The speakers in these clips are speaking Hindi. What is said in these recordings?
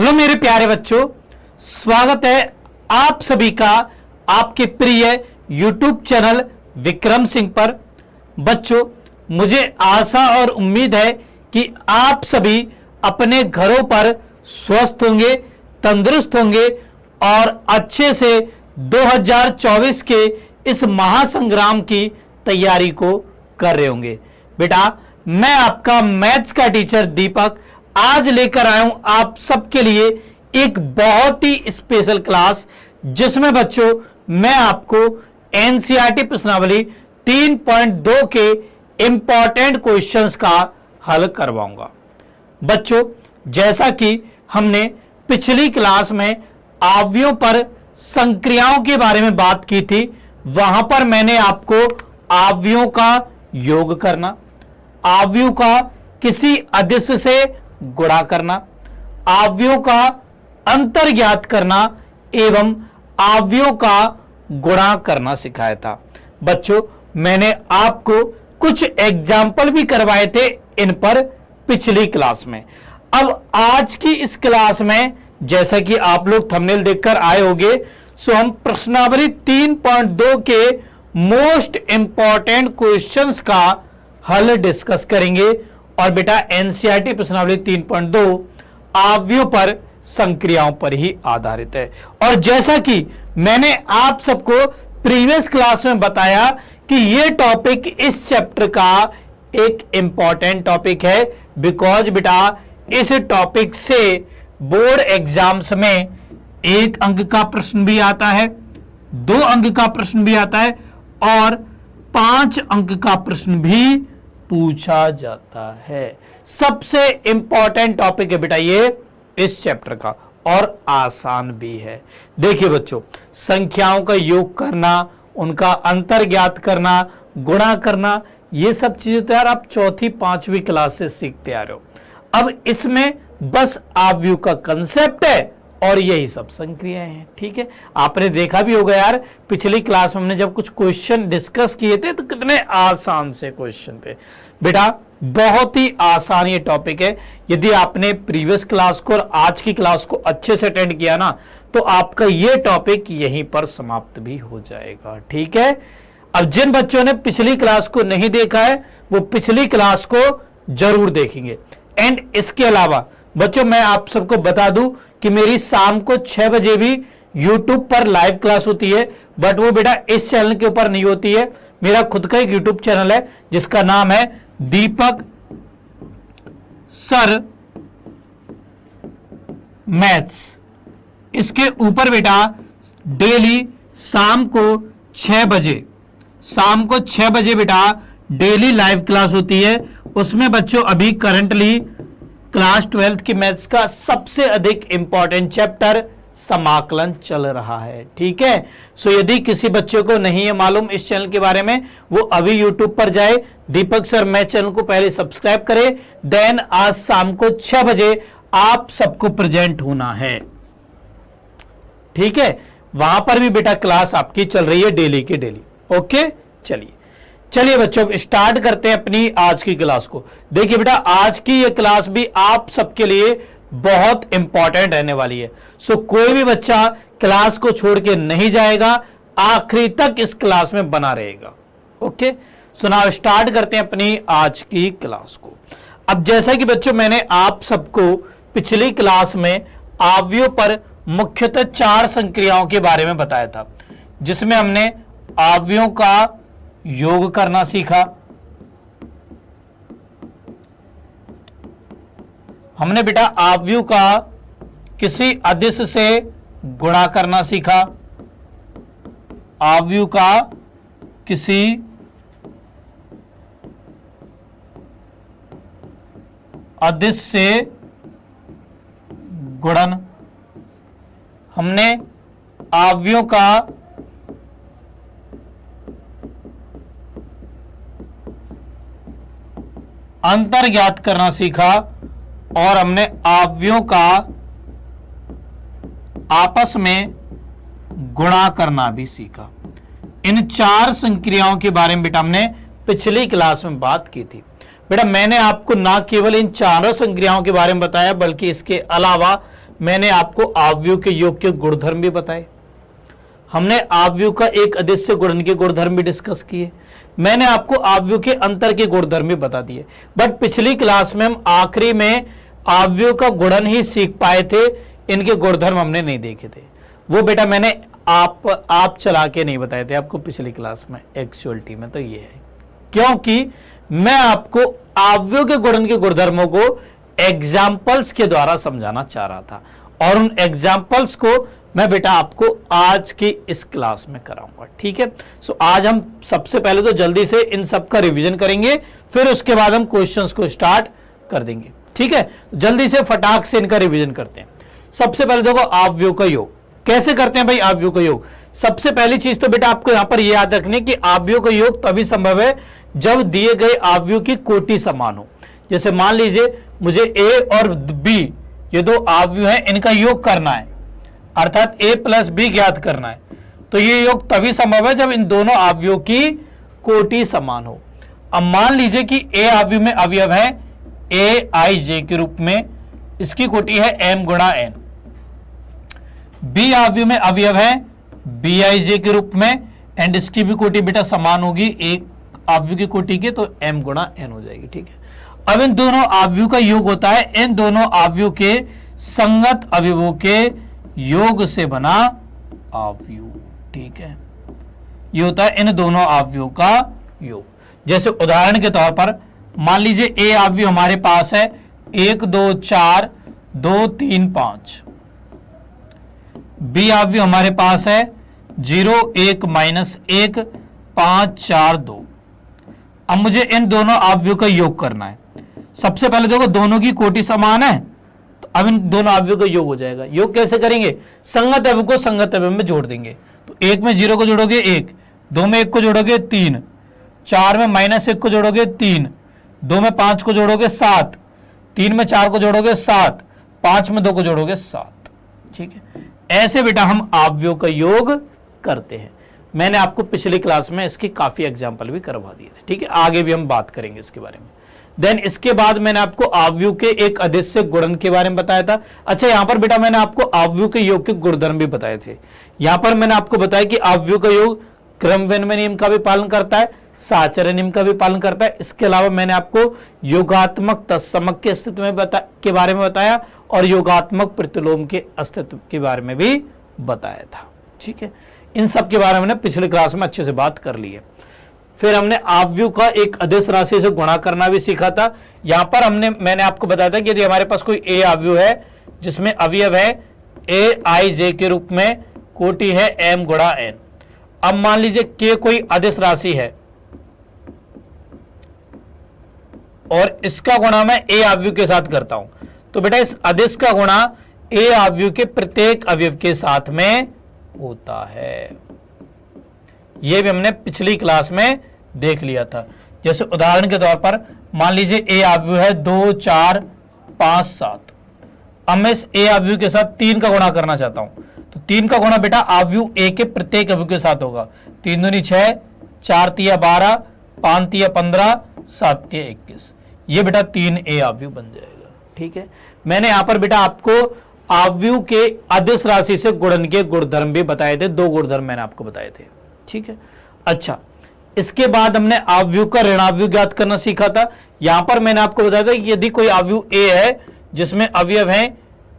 हेलो मेरे प्यारे बच्चों, स्वागत है आप सभी का आपके प्रिय YouTube चैनल विक्रम सिंह पर। बच्चों, मुझे आशा और उम्मीद है कि आप सभी अपने घरों पर स्वस्थ होंगे, तंदुरुस्त होंगे और अच्छे से 2024 के इस महासंग्राम की तैयारी को कर रहे होंगे। बेटा, मैं आपका मैथ्स का टीचर दीपक आज लेकर आया हूं आप सबके लिए एक बहुत ही स्पेशल क्लास, जिसमें बच्चों मैं आपको एनसीईआरटी प्रश्नावली 3.2 के इंपॉर्टेंट क्वेश्चंस का हल करवाऊंगा। बच्चों, जैसा कि हमने पिछली क्लास में आव्यों पर संक्रियाओं के बारे में बात की थी, वहां पर मैंने आपको आव्यों का योग करना, आव्यों का किसी अदिश से गुणा करना, आव्यों का अंतर ज्ञात करना एवं आव्यों का गुणा करना सिखाया था। बच्चों, मैंने आपको कुछ एग्जाम्पल भी करवाए थे इन पर पिछली क्लास में। अब आज की इस क्लास में, जैसा कि आप लोग थंबनेल देखकर आए होंगे, सो हम प्रश्नावली 3.2 के मोस्ट इंपॉर्टेंट क्वेश्चंस का हल डिस्कस करेंगे। और बेटा, एनसीईआरटी प्रश्नावली 3.2 आव्यों पर संक्रियाओं पर ही आधारित है। और जैसा कि मैंने आप सबको प्रीवियस क्लास में बताया कि यह टॉपिक इस चैप्टर का एक इंपॉर्टेंट टॉपिक है, बिकॉज बेटा इस टॉपिक से बोर्ड एग्जाम्स में 1 अंक का प्रश्न भी आता है, 2 अंक का प्रश्न भी आता है और 5 अंक का प्रश्न भी पूछा जाता है। सबसे इंपॉर्टेंट टॉपिक है बेटा ये इस चैप्टर का, और आसान भी है। देखिए बच्चों, संख्याओं का योग करना, उनका अंतर ज्ञात करना, गुणा करना, ये सब चीजें तो यार आप 4वीं 5वीं क्लास से सीखते आ रहे हो। अब इसमें बस आव्यूह का कंसेप्ट है और यही सब संक्रियाएं हैं। ठीक है, आपने देखा भी होगा यार, पिछली क्लास में हमने जब कुछ क्वेश्चन डिस्कस किए थे तो कितने आसान से क्वेश्चन थे। बेटा, बहुत ही आसान ये टॉपिक है। यदि आपने प्रीवियस क्लास को और आज की क्लास को अच्छे से अटेंड किया ना, तो आपका ये टॉपिक यहीं पर समाप्त भी हो जाएगा। ठीक है, अब जिन बच्चों ने पिछली क्लास को नहीं देखा है वो पिछली क्लास को जरूर देखेंगे। एंड इसके अलावा बच्चों, मैं आप सबको बता दूं कि मेरी शाम को 6 बजे भी YouTube पर लाइव क्लास होती है, बट वो बेटा इस चैनल के ऊपर नहीं होती है। मेरा खुद का एक YouTube चैनल है जिसका नाम है दीपक सर मैथ्स। इसके ऊपर बेटा डेली शाम को 6 बजे बेटा डेली लाइव क्लास होती है। उसमें बच्चों अभी करंटली क्लास 12th की मैथ्स का सबसे अधिक इंपॉर्टेंट चैप्टर समाकलन चल रहा है। ठीक है, सो यदि किसी बच्चे को नहीं है मालूम इस चैनल के बारे में, वो अभी YouTube पर जाए, दीपक सर मैथ चैनल को पहले सब्सक्राइब करे, देन आज शाम को 6 बजे आप सबको प्रेजेंट होना है। ठीक है, वहां पर भी बेटा क्लास आपकी चल रही है डेली के डेली। ओके, चलिए बच्चों, स्टार्ट करते हैं अपनी आज की क्लास को। देखिए बेटा, आज की ये क्लास भी आप सबके लिए बहुत इंपॉर्टेंट रहने वाली है। सो कोई भी बच्चा क्लास को छोड़ के नहीं जाएगा, आखिरी तक इस क्लास में बना रहेगा। ओके, सो नाउ स्टार्ट करते हैं अपनी आज की क्लास को। अब जैसा कि बच्चों मैंने आप सबको पिछली क्लास में आव्यों पर मुख्यतः 4 संक्रियाओं के बारे में बताया था, जिसमें हमने आव्यों का योग करना सीखा, हमने बेटा आव्यूह का किसी अदिश से गुणा करना सीखा, आव्यूह का किसी अदिश से गुणन, हमने आव्यूह का अंतर ज्ञात करना सीखा और हमने आव्यों का आपस में गुणा करना भी सीखा। इन 4 संक्रियाओं के बारे में बेटा हमने पिछली क्लास में बात की थी। बेटा मैंने आपको ना केवल इन चारों संक्रियाओं के बारे में बताया, बल्कि इसके अलावा मैंने आपको आव्यूह के योग के गुणधर्म भी बताए, हमने आव्यूह का एक अदिश से गुणन के गुणधर्म भी डिस्कस किए, मैंने आपको आव्यूह के अंतर के गुणधर्म भी बता दिए। बट पिछली क्लास में हम आखिरी में आव्यूह का गुणन ही सीख पाए थे, इनके गुणधर्म हमने नहीं देखे थे। वो बेटा मैंने आप चला के नहीं बताए थे आपको पिछली क्लास में। एक्चुअलिटी में तो ये है क्योंकि मैं आपको आव्यूह के गुणन के गुणधर्मों को एग्जाम्पल्स के द्वारा समझाना चाह रहा था, और उन एग्जाम्पल्स को मैं बेटा आपको आज की इस क्लास में कराऊंगा। ठीक है, सो आज हम सबसे पहले तो जल्दी से इन सब का रिवीजन करेंगे, फिर उसके बाद हम क्वेश्चंस को स्टार्ट कर देंगे। ठीक है, जल्दी से फटाक से इनका रिवीजन करते हैं। सबसे पहले देखो आव्यूह का योग कैसे करते हैं भाई। आव्यूह का योग सबसे पहली चीज तो बेटा आपको यहां पर यह याद रखनी कि आव्यूह का योग तभी संभव है जब दिए गए आव्यूह की कोटि समान हो। जैसे मान लीजिए मुझे ए और बी ये दो आव्यूह हैं, इनका योग करना है, अर्थात ए प्लस बी ज्ञात करना है, तो ये योग तभी संभव है जब इन दोनों आव्यूह की कोटि समान हो। अब मान लीजिए कि ए आव्यूह में अवयव है ए आई जे के रूप में, इसकी कोटि है एम गुणा एन। बी आव्यूह में अवयव है बी आई जे के रूप में, एंड इसकी भी कोटि बेटा समान होगी एक आव्यूह की कोटि के, तो एम गुणा एन हो जाएगी। ठीक है, अब इन दोनों आव्यूह का योग होता है इन दोनों आव्यूह के संगत अवयवों के योग से बना आव्यूह। ठीक है, ये होता है इन दोनों आव्यूह का योग। जैसे उदाहरण के तौर पर मान लीजिए ए आव्यूह हमारे पास है 1 2 4 2 3 5, बी आव्यूह हमारे पास है 0 1 -1 5 4 2। अब मुझे इन दोनों आव्यूह का योग करना है। सबसे पहले देखो दोनों की कोटि समान है, तो अब इन दोनों आव्यूह का योग हो जाएगा। योग कैसे करेंगे, संगत अवयव को संगत अवयव में जोड़ देंगे। तो 1 में 0 को जोड़ोगे 1, 2 में 1 को जोड़ोगे 3, 4 में -1 को जोड़ोगे 3, 2 में 5 को जोड़ोगे 7, 3 में 4 को जोड़ोगे 7, 5 में 2 को जोड़ोगे 7। ठीक है, ऐसे बेटा हम आव्यूह का योग करते हैं। मैंने आपको पिछली क्लास में इसकी काफी एग्जाम्पल भी करवा दिए थे। ठीक है, आगे भी हम बात करेंगे इसके बारे में। देन इसके बाद मैंने आपको आव्यूह के एक अदिश से गुणन के बारे में बताया था। अच्छा, यहां पर बेटा मैंने आपको आव्यूह के योग के गुणधर्म भी बताए थे। यहां पर मैंने आपको बताया कि आव्यूह का योग क्रम विनिमय नियम का भी पालन करता है, साचर्य नियम का भी पालन करता है। इसके अलावा मैंने आपको योगात्मक तत्समक के अस्तित्व के बारे में बताया और योगात्मक प्रतिलोम के अस्तित्व के बारे में भी बताया था। ठीक है, इन सब के बारे में मैंने पिछले क्लास में अच्छे से बात कर ली है। फिर हमने आव्यूह का एक अदिश राशि से गुणा करना भी सीखा था। यहां पर मैंने आपको बताया था कि यदि हमारे पास कोई ए आव्यूह है जिसमें अवयव है ए आई जे के रूप में, कोटि है एम गुणा एन। अब मान लीजिए के कोई अदिश राशि है और इसका गुणा मैं ए आव्यूह के साथ करता हूं, तो बेटा इस अदिश का गुणा ए आव्यूह के प्रत्येक अवयव के साथ में होता है। यह भी हमने पिछली क्लास में देख लिया था। जैसे उदाहरण के तौर पर मान लीजिए ए आव्यूह है 2 4 5 7। अब मैं इस ए आव्यूह के साथ 3 का गुणा करना चाहता हूं, तो 3 का गुणा बेटा आव्यूह ए के प्रत्येक अवयव के साथ होगा। 3 दूनी 6, 4 तिया 12, 5 तिया 15, 7 तिया 21। ये बेटा 3 ए आव्यूह बन जाएगा। ठीक है, मैंने यहां पर बेटा आपको आव्यूह के अदिश राशि से गुणन के गुणधर्म भी बताए थे। 2 गुणधर्म मैंने आपको बताए थे। ठीक है, अच्छा, इसके बाद हमने आव्यूह का ऋणाव्यूह ज्ञात करना सीखा था। यहां पर मैंने आपको बताया था कि यदि कोई आव्यूह ए है जिसमें अवयव है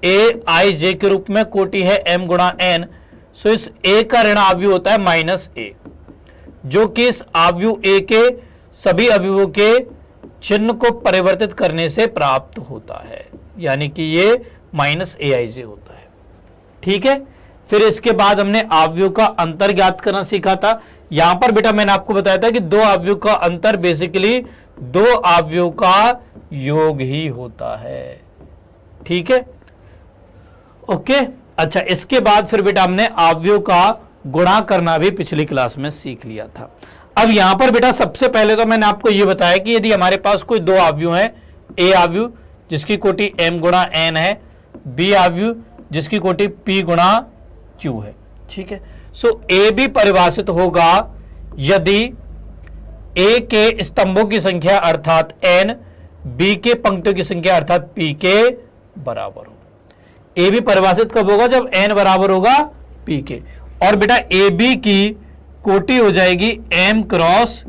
ए आई जे के रूप में, कोटि है एम गुणा एन, सो इस ए का ऋणाव्यूह होता है -a, जो कि इस आव्यूह ए के सभी अवयवों के चिन्ह को परिवर्तित करने से प्राप्त होता है, यानी कि ये -aij होता है। ठीक है, फिर इसके बाद हमने आव्यूह का अंतर ज्ञात करना सीखा था। यहां पर बेटा मैंने आपको बताया था कि 2 आव्यूह का अंतर बेसिकली 2 आव्यूह का योग ही होता है। ठीक है, ओके। अच्छा, इसके बाद फिर बेटा हमने आव्यूह का गुणा करना भी पिछली क्लास में सीख लिया था। अब यहां पर बेटा सबसे पहले तो मैंने आपको यह बताया कि यदि हमारे पास कोई 2 आव्यूह है, ए आव्यूह जिसकी कोटि m गुणा n है, बी आव्यूह जिसकी कोटि p गुणा q है। ठीक है, सो ए भी परिभाषित होगा यदि ए के स्तंभों की संख्या अर्थात n, बी के पंक्तियों की संख्या अर्थात p के बराबर हो। ए बी परिभाषित कब होगा, जब एन बराबर होगा पी के। और बेटा ए बी की कोटि हो जाएगी एम क्रॉस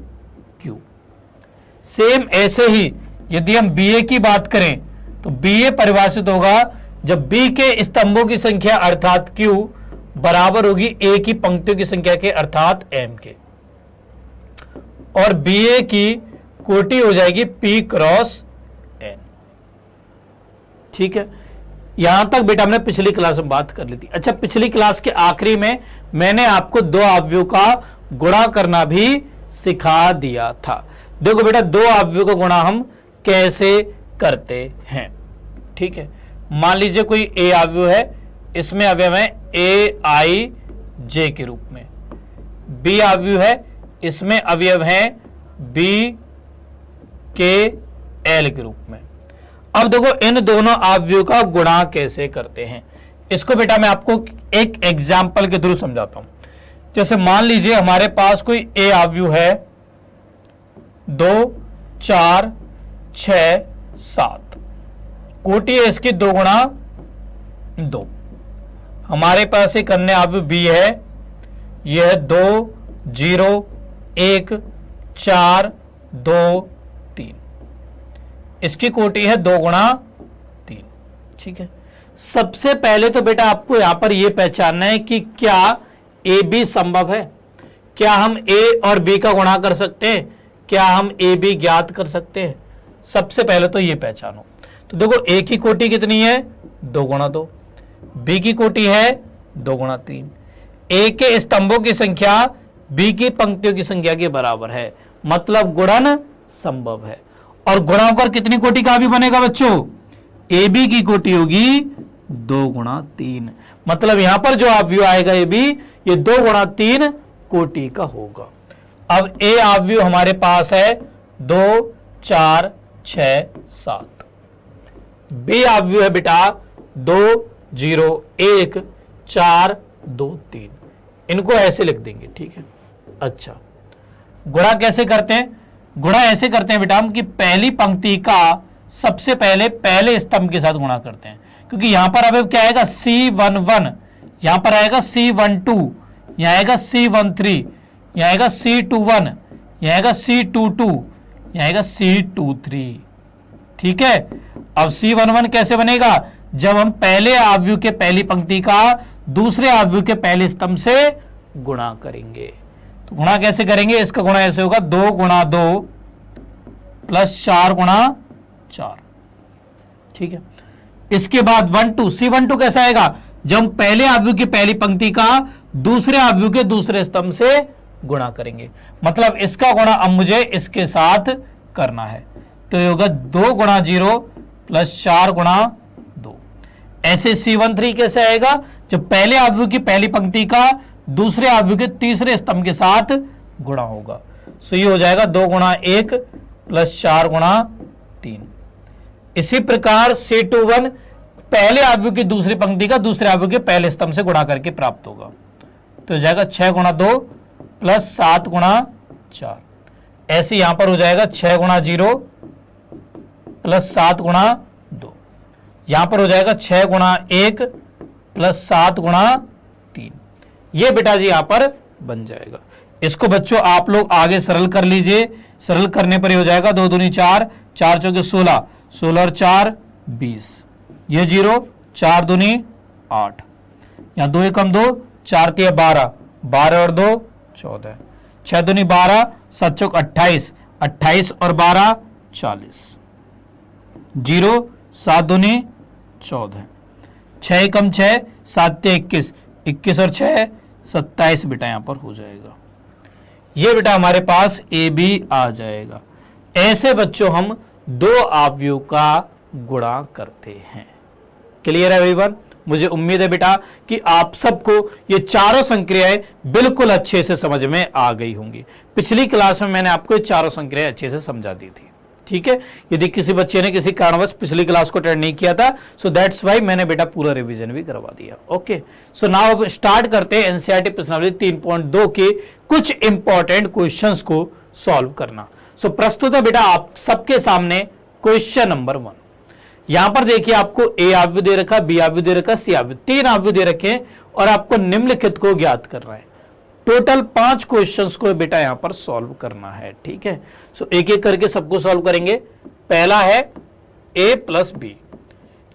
क्यू। सेम ऐसे ही यदि हम बी ए की बात करें तो बी ए परिभाषित होगा जब बी के स्तंभों की संख्या अर्थात क्यू बराबर होगी ए की पंक्तियों की संख्या के अर्थात एम के। और बी ए की कोटि हो जाएगी पी क्रॉस एन। ठीक है, यहां तक बेटा हमने पिछली क्लास में बात कर ली थी। अच्छा, पिछली क्लास के आखिरी में मैंने आपको दो अवयवों का गुणा करना भी सिखा दिया था। देखो बेटा, दो अवयवों का गुणा हम कैसे करते हैं। ठीक है, मान लीजिए कोई ए अवयव है, इसमें अवयव है ए आई जे के रूप में। बी अवयव है, इसमें अवयव है बी के एल के रूप में। अब देखो इन दोनों अवयवों का गुणा कैसे करते हैं, इसको बेटा मैं आपको एक एग्जाम्पल के थ्रू समझाता हूं। जैसे मान लीजिए हमारे पास कोई ए अवयव है 2, 4, 6, 7, कोटि है इसकी 2 गुणा 2। हमारे पास एक अन्य अवयव बी है, यह है 2, 0, 1, 4, 2, 3। इसकी कोटि है 2 गुणा 3। ठीक है, सबसे पहले तो बेटा आपको यहां पर यह पहचानना है कि क्या ए बी संभव है, क्या हम ए और बी का गुणा कर सकते हैं, क्या हम ए बी ज्ञात कर सकते हैं। सबसे पहले तो यह पहचानो। तो देखो ए की कोटि कितनी है, 2 गुणा 2, बी की कोटि है 2 गुणा 3। ए के स्तंभों की संख्या बी की पंक्तियों की संख्या के बराबर है, मतलब गुणन संभव है। और गुणा होकर कितनी कोटि का भी बनेगा बच्चों, ए बी की कोटि होगी 2 गुणा 3, मतलब यहां पर जो अवयव आएगा ए बी ये 2 गुणा 3 कोटि का होगा। अब ए अवयव हमारे पास है 2, 4, 6, 7। बी अवयव है बेटा 2, 0, 1, 4, 2, 3। इनको ऐसे लिख देंगे। ठीक है, अच्छा गुणा कैसे करते हैं, गुणा ऐसे करते हैं बेटा हम कि पहली पंक्ति का सबसे पहले स्तंभ के साथ गुणा करते हैं, क्योंकि यहां पर अवयव क्या आएगा C11, यहां पर आएगा C12, यहां आएगा C13, यहां आएगा C21, यहां आएगा C22, यहां आएगा C23। ठीक है, अब C11 कैसे बनेगा, जब हम पहले अवयव के पहली पंक्ति का दूसरे अवयव के पहले स्तंभ से गुणा करेंगे। तो गुणा कैसे करेंगे, इसका गुणा ऐसे होगा 2 गुणा 2 प्लस 4 गुणा 4। ठीक है, इसके बाद 12, C12 कैसा आएगा, जब हम पहले अवयव की पहली पंक्ति का दूसरे अवयव के दूसरे स्तंभ से गुणा करेंगे, मतलब इसका गुणा अब मुझे इसके साथ करना है। तो ये होगा 2 गुणा 0 प्लस 4 गुणा 2। ऐसे C13 कैसे आएगा, जब पहले अवयव की पहली पंक्ति का दूसरे अवयव के तीसरे स्तंभ के साथ गुणा होगा। सो ये हो जाएगा 2 गुणा 1 प्लस 4 गुणा 3। इसी प्रकार C21 पहले अवयव की दूसरी पंक्ति का दूसरे अवयव के पहले स्तंभ से गुणा करके प्राप्त होगा। तो हो जाएगा 6 गुणा 2 प्लस 7 गुणा 4। ऐसे यहां पर हो जाएगा 6 गुणा 0 प्लस 7 गुणा 2। यहां पर हो जाएगा 6 गुणा 1 प्लस 7 गुणा 3। ये बेटा जी यहां पर बन जाएगा। इसको बच्चों आप लोग आगे सरल कर लीजिए। सरल करने पर ये हो जाएगा 2 दूनी 4, 4 चौके 16, 16 और 4 20, ये 0, 4 दूनी 8, यहां 2 एकम 2, 4 तिया 12, 12 और 2 14, 6 दूनी 12, 7 चौक 28, 28 और 12 40, 0, 7 दूनी 14, 6 एकम 6, 7 तिया 21, 21 और 6 27 बेटा यहां पर हो जाएगा। ये बेटा हमारे पास ए बी आ जाएगा। ऐसे बच्चों हम दो अवयवों का गुणा करते हैं। क्लियर है एवरीवन? मुझे उम्मीद है बेटा कि आप सबको ये चारों संक्रियाएं बिल्कुल अच्छे से समझ में आ गई होंगी। पिछली क्लास में मैंने आपको ये चारों संक्रियाएं अच्छे से समझा दी थी। ठीक है, यदि किसी बच्चे ने किसी कारणवश पिछली क्लास को अटेंड नहीं किया था, सो दैट्स वाई मैंने बेटा पूरा रिवीजन भी करवा दिया। ओके, सो नाउ अब स्टार्ट करते हैं एनसीईआरटी प्रश्नावली 3.2 के कुछ इंपॉर्टेंट क्वेश्चंस को सॉल्व करना। सो प्रस्तुत है बेटा आप सबके सामने क्वेश्चन नंबर 1। यहां पर देखिए आपको ए आव्यूह दे रखा, बी आव्यूह दे रखा, सी आव्यूह, 3 आव्यूह दे रखे हैं और आपको निम्नलिखित को ज्ञात करना है। टोटल 5 क्वेश्चंस को बेटा यहां पर सॉल्व करना है। ठीक है, सो एक एक करके सबको सॉल्व करेंगे। पहला है ए प्लस बी,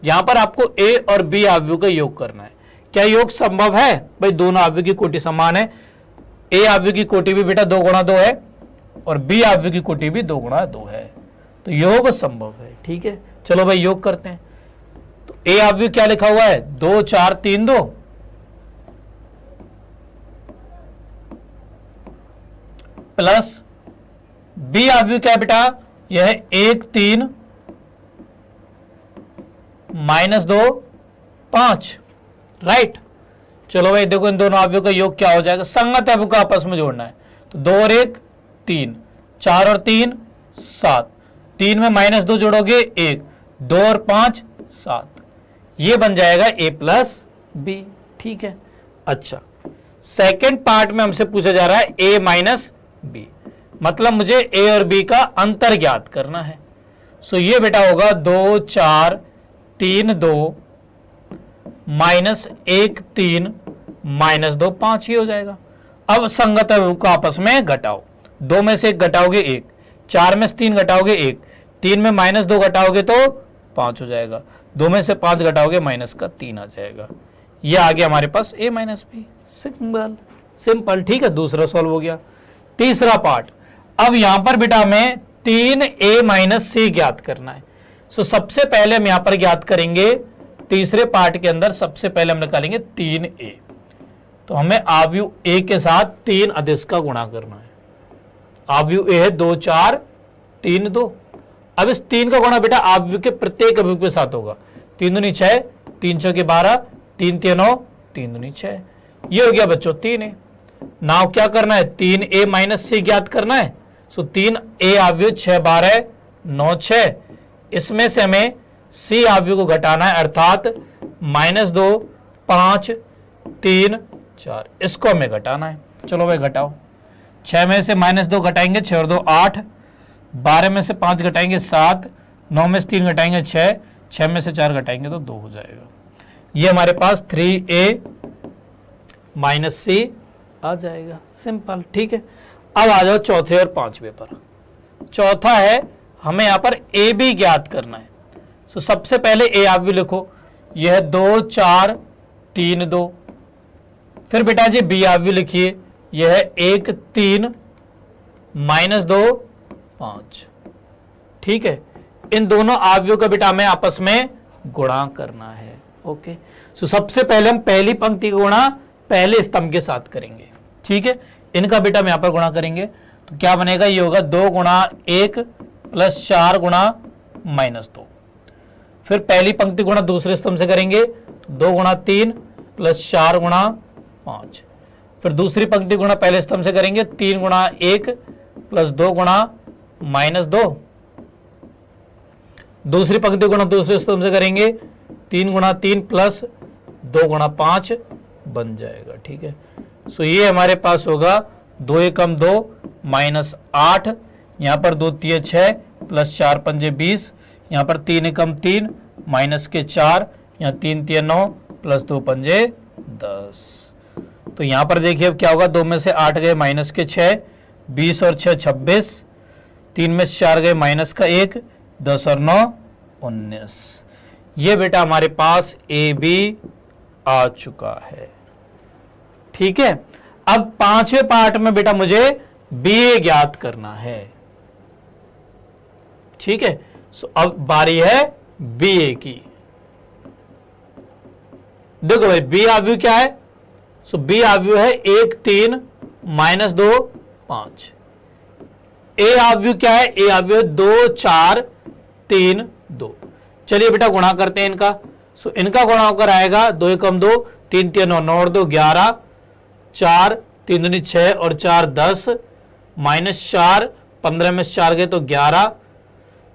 यहां पर आपको ए और बी आव्यूह का योग करना है। क्या योग संभव है? भाई दोनों आव्यूह की कोटि समान है, ए आव्यूह की कोटि भी बेटा 2 गुणा 2 है और बी आव्यूह की कोटि भी 2 गुणा 2 है, तो योग संभव है। ठीक है, चलो भाई योग करते हैं। तो ए आव्यूह क्या लिखा हुआ है? 2 4 3 2 प्लस बी आव्यूह क्या है बेटा? यह है 1 3 माइनस 2 5, राइट। चलो भाई देखो इन दोनों आव्यूह का योग क्या हो जाएगा? संगत आव्यूह को आपस में जोड़ना है, तो 2 और 1 3, 4 और 3 7, 3 में माइनस 2 जोड़ोगे 1, 2 और 5 7, ये बन जाएगा ए प्लस बी। ठीक है, अच्छा सेकेंड पार्ट में हमसे पूछा जा रहा है ए माइनस बी, मतलब मुझे ए और बी का अंतर ज्ञात करना है। सो ये बेटा होगा 2 4 3 2 माइनस 1 3 माइनस 2 5 ही हो जाएगा। अब संगत आव्यूह को आपस में घटाओ, 2 में से 1 घटाओगे 1, 4 में से 3 घटाओगे 1, 3 में माइनस 2 घटाओगे तो 5 हो जाएगा, 2 में से 5 घटाओगे माइनस का 3 आ जाएगा। ये आ गया हमारे पास ए माइनस बी, सिंपल सिंपल। ठीक है, दूसरा सॉल्व हो गया। तीसरा पार्ट, अब यहां पर बेटा हमें 3a माइनस सी ज्ञात करना है। सो सबसे पहले हम यहां पर ज्ञात करेंगे, तीसरे पार्ट के अंदर सबसे पहले हम निकालेंगे 3a, तो हमें आव्यूह ए के साथ 3 अदिश का गुणा करना है। आव्यूह ए है 2 4 3 2, अब इस 3 का गुणा बेटा आव्यूह के प्रत्येक आव्यूह के साथ होगा। 3 दूनी 6, 3 चौके 12, 3 3 9, 3 दूनी 6, ये हो गया बच्चों 3a। नाउ क्या करना है? 3a माइनस सी ज्ञात करना है। सो 3a आव्यूह 6 12 9 6, इसमें से हमें सी आव्यूह को घटाना है, अर्थात -2 5 3 4, इसको हमें घटाना है। चलो भाई घटाओ, 6 में से -2 घटाएंगे 6 और 2 8, 12 में से 5 घटाएंगे 7, 9 में से 3 घटाएंगे 6, 6 में से 4 घटाएंगे तो 2 हो जाएगा। ये हमारे पास 3a माइनस सी आ जाएगा, सिंपल। ठीक है, अब आ जाओ चौथे और पांचवें पर। चौथा है हमें यहां पर ए बी ज्ञात करना है। सो सबसे पहले ए आव्यूह लिखो, यह है 2 4 3 2, फिर बेटा जी बी आव्यूह लिखिए, यह है 1 3 -2 5। ठीक है, इन दोनों आव्यूह का बेटा हमें आपस में गुणा करना है। ओके, सो सबसे पहले हम पहली पंक्ति का गुणा पहले स्तंभ के साथ करेंगे। ठीक है, इनका बेटा हम यहां पर गुणा करेंगे, तो क्या बनेगा? ये होगा 2 गुणा 1 प्लस 4 गुणा -2। फिर पहली पंक्ति गुणा दूसरे स्तंभ से करेंगे, तो 2 गुणा 3 प्लस 4 गुणा 5। फिर दूसरी पंक्ति गुणा पहले स्तंभ से करेंगे, 3 गुणा 1 प्लस 2 गुणा -2। दूसरी पंक्ति गुणा दूसरे स्तंभ से करेंगे, 3 गुणा 3 प्लस 2 गुणा 5 बन जाएगा। ठीक है, सो ये हमारे पास होगा 2 एकम 2 -8, यहां पर 2 3 6 प्लस 4 पंजे 20, यहां पर 3 एकम 3 माइनस के 4, यहाँ 3 3 9 प्लस 2 पंजे 10। तो यहां पर देखिए अब क्या होगा, 2 में से 8 गए माइनस के 6, 20 और 6 26, 3 में से 4 गए माइनस का 1, 10 और 9 19। ये बेटा हमारे पास ए बी आ चुका है। ठीक है, अब पांचवें पार्ट में बेटा मुझे बी ए ज्ञात करना है। ठीक है, सो अब बारी है बी ए की। देखो भाई बी आव्यूह क्या है? सो बी आव्यूह है 1 3 -2 5। ए आव्यूह क्या है? ए आव्यूह 2 4 3 2। चलिए बेटा गुणा करते हैं इनका। सो इनका गुणा होकर आएगा 2 एकम 2, 3 3 9 9 और 2 11, 4 3 दूनी 6 और 4 10, -4 15 में से 4 गए तो 11,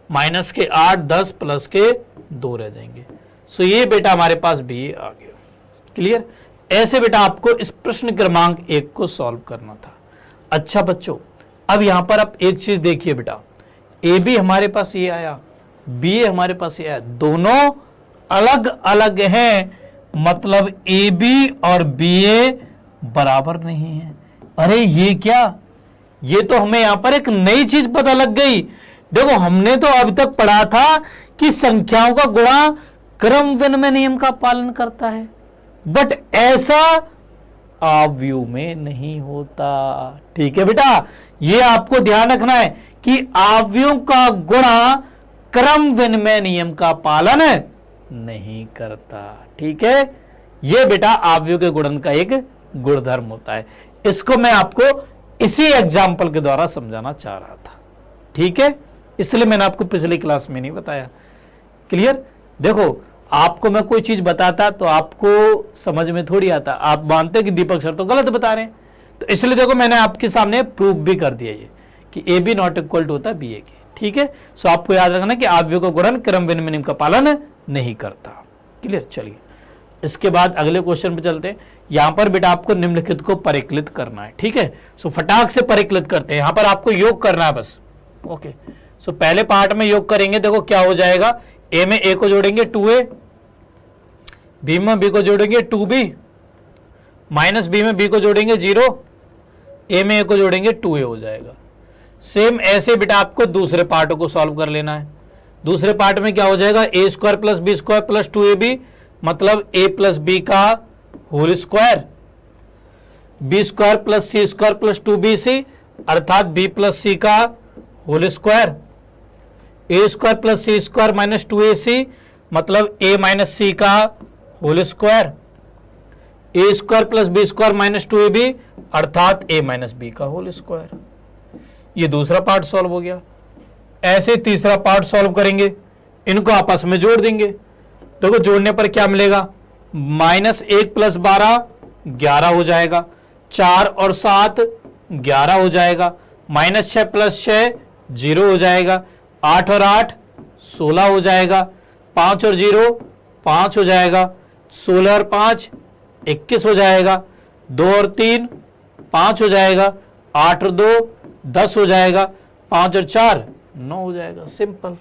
माइनस के 8 10 प्लस के 2 रह जाएंगे। सो ये बेटा हमारे पास बी आ गया। क्लियर? ऐसे बेटा आपको इस प्रश्न क्रमांक 1 को सॉल्व करना था। अच्छा बच्चों, अब यहां पर आप एक चीज देखिए बेटा, ए बी हमारे पास ये आया, बी ए हमारे पास ये है, दोनों अलग अलग हैं, मतलब ए बी और बी ए बराबर नहीं है। अरे ये क्या, ये तो हमें यहां पर एक नई चीज पता लग गई। देखो हमने तो अभी तक पढ़ा था कि संख्याओं का गुणा क्रम विनिमय नियम का पालन करता है, बट ऐसा आव्यूह में नहीं होता। ठीक है बेटा, ये आपको ध्यान रखना है कि आव्यूह का गुणा क्रम विनिमय नियम का पालन नहीं करता। ठीक है, ये बेटा आव्यूह के गुणन का एक गुणधर्म होता है। इसको मैं आपको इसी एग्जाम्पल के द्वारा समझाना चाह रहा था। ठीक है, इसलिए मैंने आपको पिछली क्लास में नहीं बताया। क्लियर? देखो आपको मैं कोई चीज बताता तो आपको समझ में थोड़ी आता, आप मानते कि दीपक सर तो गलत बता रहे हैं, तो इसलिए देखो मैंने आपके सामने प्रूफ भी कर दिया ये कि A B not equal to होता है बी ए के। ठीक है, सो आपको याद रखना कि आव्यूह का गुणन क्रम विनिमय नियम का पालन नहीं करता। क्लियर? चलिए इसके बाद अगले क्वेश्चन पे चलते हैं। यहां पर बेटा आपको निम्नलिखित को परिकलित करना है। ठीक है, सो फटाक से परिकलित करते हैं। यहां पर आपको योग करना है बस। ओके, सो पहले पार्ट में योग करेंगे। देखो क्या हो जाएगा, ए में ए को जोड़ेंगे 2a, बी में बी को जोड़ेंगे 2b, माइनस बी में बी को जोड़ेंगे 0, ए में ए को जोड़ेंगे 2a हो जाएगा। सेम ऐसे बेटा आपको दूसरे पार्ट को सॉल्व कर लेना है। दूसरे पार्ट में क्या हो जाएगा, A square plus B square plus 2ab, मतलब a प्लस बी का whole square, B square plus C square plus 2bc, अर्थात b प्लस सी का whole square, A square plus C square minus 2ac, मतलब a माइनस सी का whole square, A square plus B square minus 2ab, अर्थात a माइनस बी का होल स्क्वायर। ये दूसरा पार्ट सॉल्व हो गया। ऐसे तीसरा पार्ट सॉल्व करेंगे, इनको आपस में जोड़ देंगे। देखो जोड़ने पर क्या मिलेगा, -1 प्लस 12 11 हो जाएगा, 4 और 7 11 हो जाएगा, -6 प्लस 6 0 हो जाएगा, 8 और 8 16 हो जाएगा, 5 और 0 5 हो जाएगा, 16 और 5 21 हो जाएगा, 2 और 3 5 हो जाएगा, 8 और 2 10 हो जाएगा, 5 और 4 9 हो जाएगा। सिंपल।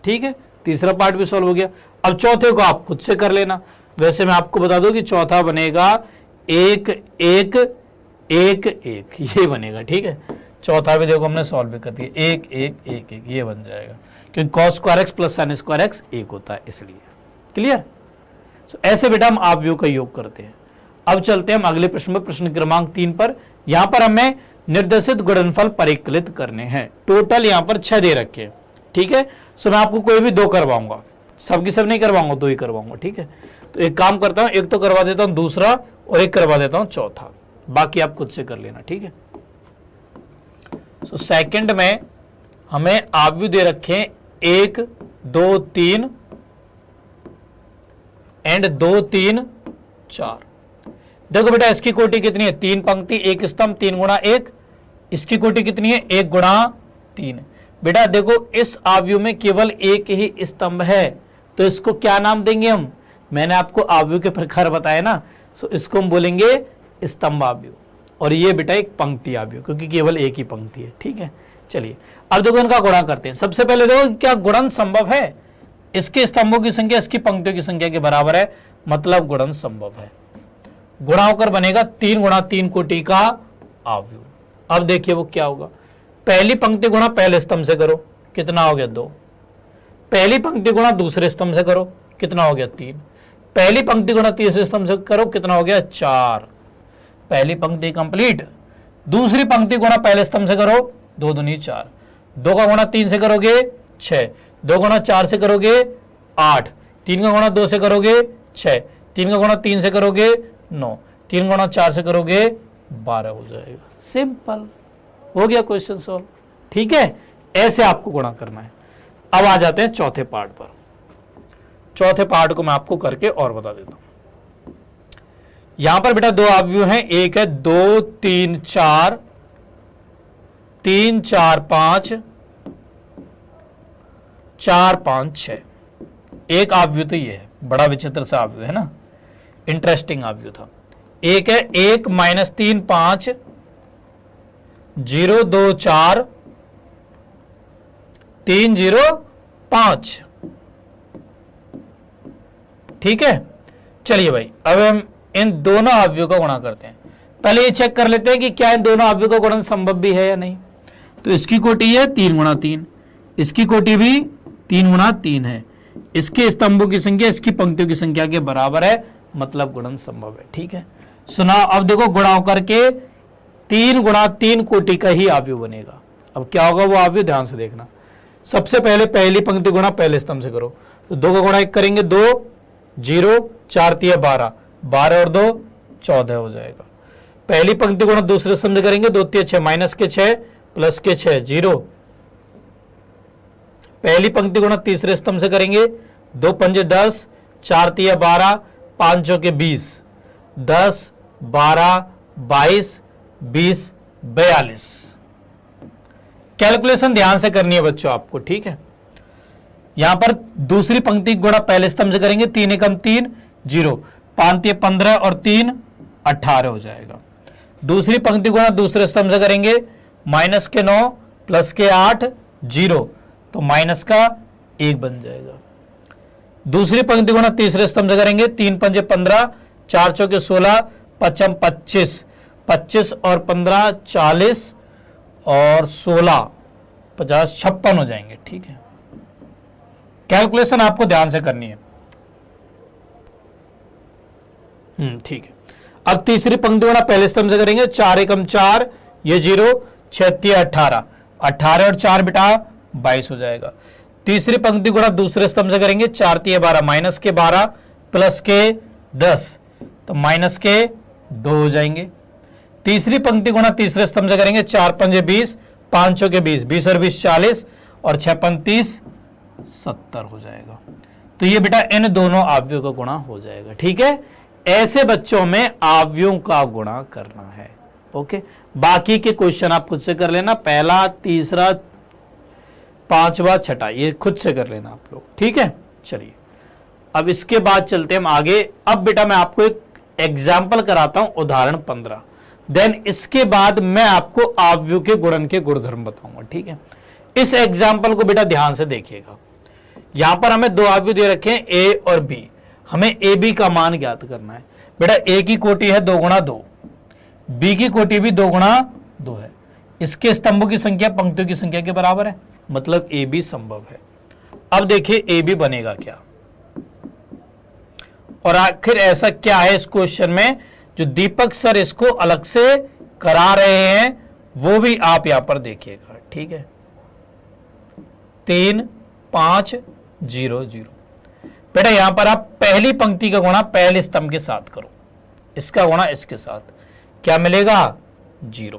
ठीक है, तीसरा पार्ट भी सॉल्व हो गया। अब चौथे को आप खुद से कर लेना। वैसे मैं आपको बता दूं कि चौथा बनेगा 1 1 1 1, ये बनेगा। ठीक है, चौथा भी देखो हमने सॉल्व भी कर दिया, 1 1 1 1 ये बन जाएगा, क्योंकि cos square x plus sin square x 1 होता है इसलिए। क्लियर? ऐसे बेटा हम आव्यूह का योग करते हैं। अब चलते हैं हम अगले प्रश्न में, प्रश्न क्रमांक 3 पर। यहां पर हमें निर्देशित गुणनफल परिकलित करने हैं। टोटल यहां पर 6 दे रखे हैं। ठीक है, सो मैं आपको कोई भी 2 करवाऊंगा, सबकी सब नहीं करवाऊंगा, 2 ही करवाऊंगा। ठीक है, तो एक काम करता हूं, एक तो करवा देता हूं दूसरा और एक करवा देता हूं चौथा, बाकी आप खुद से कर लेना। ठीक है, सो सेकंड में हमें आव्यूह दे रखे हैं 1 2 3 एंड 2 3 4। देखो बेटा इसकी कोटि कितनी है, 3 पंक्ति 1 स्तंभ, 3 गुणा 1। इसकी कोटि कितनी है, 1 गुणा 3। बेटा देखो इस आव्यूह में केवल एक ही स्तंभ है, तो इसको क्या नाम देंगे हम, मैंने आपको आव्यूह के प्रकार बताए ना, सो इसको हम बोलेंगे स्तंभ आव्यूह, और ये बेटा एक पंक्ति आव्यूह, क्योंकि केवल एक ही पंक्ति है। ठीक है, चलिए अब देखो इनका गुणा करते हैं। सबसे पहले देखो क्या गुणन संभव है, इसके स्तंभों की संख्या इसकी पंक्तियों की संख्या के बराबर है, मतलब गुणन संभव है। गुणा होकर बनेगा 3 गुणा 3 कोटि का आव्यूह। अब देखिए वो क्या होगा, पहली पंक्ति गुणा पहले स्तंभ से करो, कितना हो गया 2। पहली पंक्ति गुणा दूसरे स्तंभ से करो, कितना हो गया 3। पहली पंक्ति गुणा तीसरे स्तंभ से करो, कितना हो गया 4। पहली पंक्ति कंप्लीट। दूसरी पंक्ति गुणा पहले स्तंभ से करो, 2 दूनी 4। 2 का गुणा 3 से करोगे 6, 2 गुणा 4 से करोगे 8, 3 का गुणा 2 से करोगे 6, 3 का गुणा 3 से करोगे 9, 3 गुणा 4 से करोगे 12 हो जाएगा। सिंपल हो गया क्वेश्चन सॉल्व। ठीक है, ऐसे आपको गुणा करना है। अब आ जाते हैं चौथे पार्ट पर। चौथे पार्ट को मैं आपको करके और बता देता हूं। यहां पर बेटा 2 आव्यूह हैं, एक है 2 3 4, 3 4 5, 4 5 6। एक आव्यूह तो ये है, बड़ा विचित्र सा आव्यूह है ना, इंटरेस्टिंग आव्यूह था। एक है 1 -3 5 0 2 4 3 0 5। ठीक है। चलिए भाई, अब हम इन दोनों अवयवों का गुणा करते हैं। पहले ये चेक कर लेते हैं कि क्या इन दोनों अवयवों का गुणन संभव भी है या नहीं। तो इसकी कोटि है 3 गुणा 3, इसकी कोटि भी 3 गुणा 3 है, इसके स्तंभों की संख्या इसकी पंक्तियों की संख्या के बराबर है, मतलब गुणन संभव है। ठीक है, सुना। अब देखो गुणा होकर के 3 गुणा 3 कोटि का ही अवयव बनेगा। अब क्या होगा वो अवयव, ध्यान से देखना। सबसे पहले पहली पंक्ति गुणा पहले स्तंभ से करो, तो 2 का गुणा 1 करेंगे 2, 0, 4 3 12, 12 और 2 14 हो जाएगा। पहली पंक्ति गुणा दूसरे स्तंभ से करेंगे, 2 3 6, माइनस के 6 प्लस के 6 0। पहली पंक्ति गुणा तीसरे स्तंभ से करेंगे, 2 पंजे 10, 4 3 12, 5 चौके 20, 10 12 22 20 42। कैलकुलेशन ध्यान से करनी है बच्चों आपको, ठीक है। यहां पर दूसरी पंक्ति गुणा पहले स्तंभ से करेंगे, 3 एकम 3 0, 5 3 15 और 3 18 हो जाएगा। दूसरी पंक्ति गुणा दूसरे स्तंभ से करेंगे, माइनस के 9 प्लस के 8 0, तो माइनस का 1 बन जाएगा। दूसरी पंक्ति गुणा तीसरे स्तंभ से करेंगे, 3 पंजे 15, 4 चौके 16, 5 25, 25 और 15 40 और 16 50 56 हो जाएंगे। ठीक है, कैलकुलेशन आपको ध्यान से करनी है। ठीक है। अब तीसरी पंक्ति गुणा पहले स्तंभ से करेंगे, 4 एकम 4, ये 0, 6 3 18, 18 और 4 बेटा 22 हो जाएगा। तीसरी पंक्ति गुणा दूसरे स्तंभ से करेंगे, 4 3 12, माइनस के 12 प्लस के 10, तो माइनस के 2 हो जाएंगे। तीसरी पंक्ति गुणा तीसरे स्तंभ से करेंगे, 4 पंजे 20, 5 चौके 20, 20 और 20 40 और 6 35 70 हो जाएगा। तो ये बेटा इन दोनों अवयवों का गुणा हो जाएगा। ठीक है, ऐसे बच्चों में अवयवों का गुणा करना है। ओके, बाकी के क्वेश्चन आप खुद से कर लेना, पहला तीसरा पांचवा छठा ये खुद से कर लेना आप लोग। ठीक है, चलिए अब इसके बाद चलते हम आगे। अब बेटा मैं आपको एक एग्जाम्पल कराता हूं, उदाहरण 15, देन इसके बाद मैं आपको अवयव के गुणन के गुणधर्म बताऊंगा। ठीक है, इस एग्जाम्पल को बेटा ध्यान से देखिएगा। यहां पर हमें 2 अवयव दे रखे हैं, ए और बी। हमें ए बी का मान ज्ञात करना है। बेटा ए की कोटि है 2 गुणा 2, बी की कोटि भी 2 गुणा 2 है, इसके स्तंभों की संख्या पंक्तियों की संख्या के बराबर है, मतलब ए बी संभव है। अब देखिए ए बी बनेगा क्या, और आखिर ऐसा क्या है इस क्वेश्चन में जो दीपक सर इसको अलग से करा रहे हैं, वो भी आप यहां पर देखिएगा। ठीक है, 3 5 0 0। बेटा यहां पर आप पहली पंक्ति का गुणा पहले स्तंभ के साथ करो, इसका गुणा इसके साथ, क्या मिलेगा 0।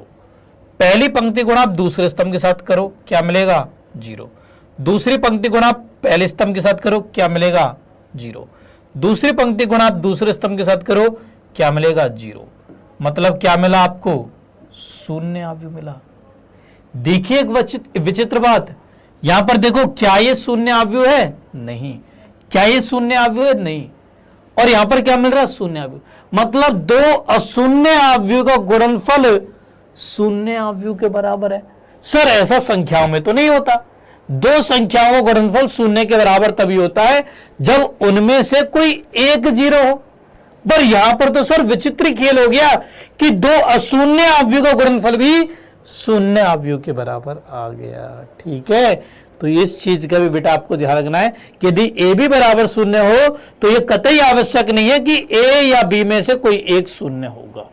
पहली पंक्ति गुणा आप दूसरे स्तंभ के साथ करो, क्या मिलेगा 0। दूसरी पंक्ति गुणा पहले स्तंभ के साथ करो, क्या मिलेगा 0। दूसरी पंक्ति गुणा आप दूसरे स्तंभ के साथ करो, क्या मिलेगा 0। मतलब क्या मिला आपको, शून्य अवयव मिला। देखिए एक विचित्र बात, यहां पर देखो क्या ये शून्य अवयव है, नहीं। क्या ये शून्य अवयव है, नहीं। और यहां पर क्या मिल रहा है, शून्य अवयव। मतलब 2 अशून्य अवयव का गुणनफल शून्य अवयव के बराबर है। सर ऐसा संख्याओं में तो नहीं होता। 2 संख्याओं का गुणनफल शून्य के बराबर तभी होता है जब उनमें से कोई एक 0 हो। पर यहां पर तो सर विचित्र खेल हो गया कि 2 अशून्य अवयव का गुणनफल भी शून्य अवयव के बराबर आ गया। ठीक है, तो इस चीज का भी बेटा आपको ध्यान रखना है कि यदि ए भी बराबर शून्य हो तो यह कतई आवश्यक नहीं है कि ए या बी में से कोई एक शून्य होगा।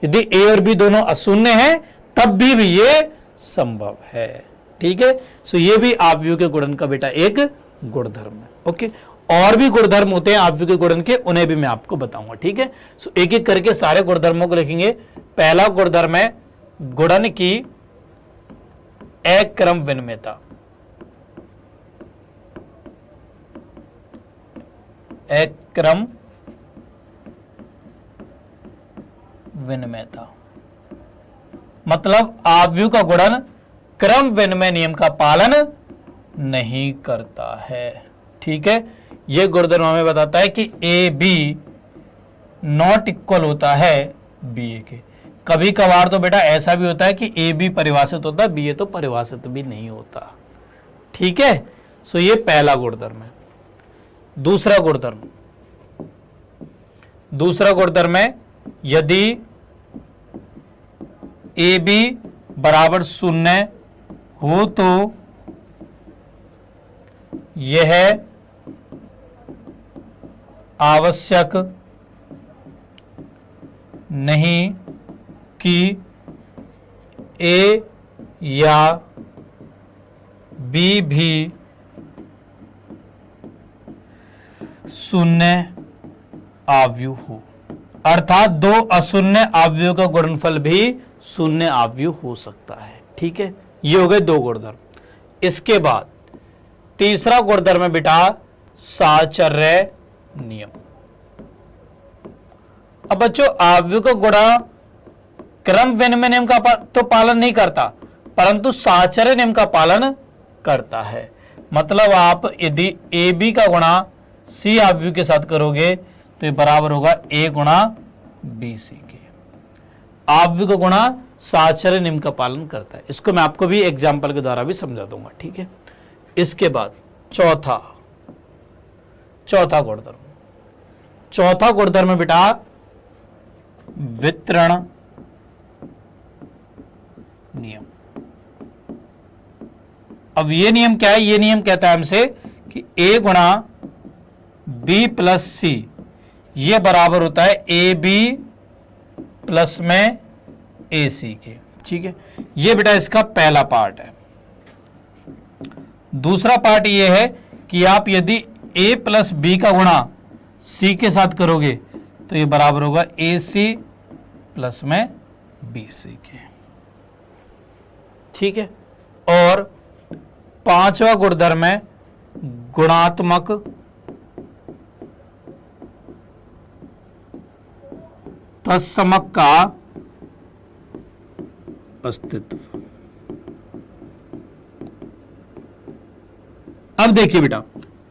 यदि ए और बी दोनों अशून्य हैं तब भी ये संभव है। ठीक है, सो ये भी अवयव के गुणन का बेटा एक गुणधर्म है। ओके, और भी गुणधर्म होते हैं अवयव के गुणन के, उन्हें भी मैं आपको बताऊंगा। ठीक है, सो एक एक करके सारे गुणधर्मों को लिखेंगे। पहला गुणधर्म है गुणन की अक्रम विनिमयता। अक्रम विनिमयता मतलब अवयव का गुणन क्रम विनिमय नियम का पालन नहीं करता है। ठीक है, यह गुणधर्म हमें बताता है कि ए बी नॉट इक्वल होता है बी ए के। कभी कभार तो बेटा ऐसा भी होता है कि ए बी परिभाषित होता है, बी ए तो परिभाषित भी नहीं होता। ठीक है, सो ये पहला गुणधर्म है। दूसरा गुणधर्म दूसरा गुणधर्म है यदि ए बी बराबर 0 हो तो यह आवश्यक नहीं कि ए या बी भी शून्य आव्यूह हो, अर्थात दो अशून्य आव्यूह का गुणनफल भी शून्य आव्यूह हो सकता है। ठीक है, ये हो गए दो गुणधर्म। इसके बाद तीसरा गुणधर्म है बेटा साहचर्य नियम। अब बच्चों आव्यूह का गुणा क्रम विनिमय नियम का तो पालन नहीं करता, परंतु साहचर्य नियम का पालन करता है। मतलब आप यदि ए बी का गुणा सी आव्यूह के साथ करोगे तो ये बराबर होगा ए गुणा बी सी के। आव्यूह का गुणा साहचर्य नियम का पालन करता है। इसको मैं आपको भी एग्जाम्पल के द्वारा भी समझा दूंगा। ठीक है, इसके बाद चौथा गुणधर्म, चौथा गुणधर्म बेटा वितरण नियम। अब ये नियम क्या है? ये नियम कहता है हमसे कि a गुणा बी प्लस सी ये बराबर होता है ए बी प्लस में ए सी के। ठीक है, ये बेटा इसका पहला पार्ट है। दूसरा पार्ट ये है कि आप यदि a प्लस बी का गुणा c के साथ करोगे तो ये बराबर होगा ए सी प्लस में बी सी के। ठीक है, और पांचवा गुणधर्म है गुणात्मक तत्समक का अस्तित्व। अब देखिए बेटा,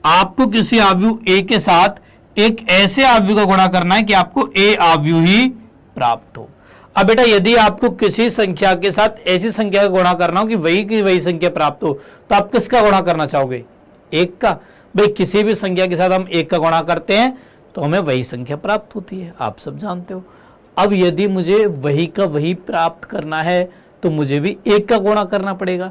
आपको किसी आव्यूह ए के साथ एक ऐसे आव्यूह का गुणा करना है कि आपको ए आव्यूह ही प्राप्त हो। अब बेटा यदि आपको किसी संख्या के साथ ऐसी संख्या का गुणा करना हो कि वही की वही संख्या प्राप्त हो तो आप किसका गुणा करना चाहोगे? एक का। भाई किसी भी संख्या के साथ हम एक का गुणा करते हैं तो हमें वही संख्या प्राप्त होती है, आप सब जानते हो। अब यदि मुझे वही का वही प्राप्त करना है तो मुझे भी एक का गुणा करना पड़ेगा।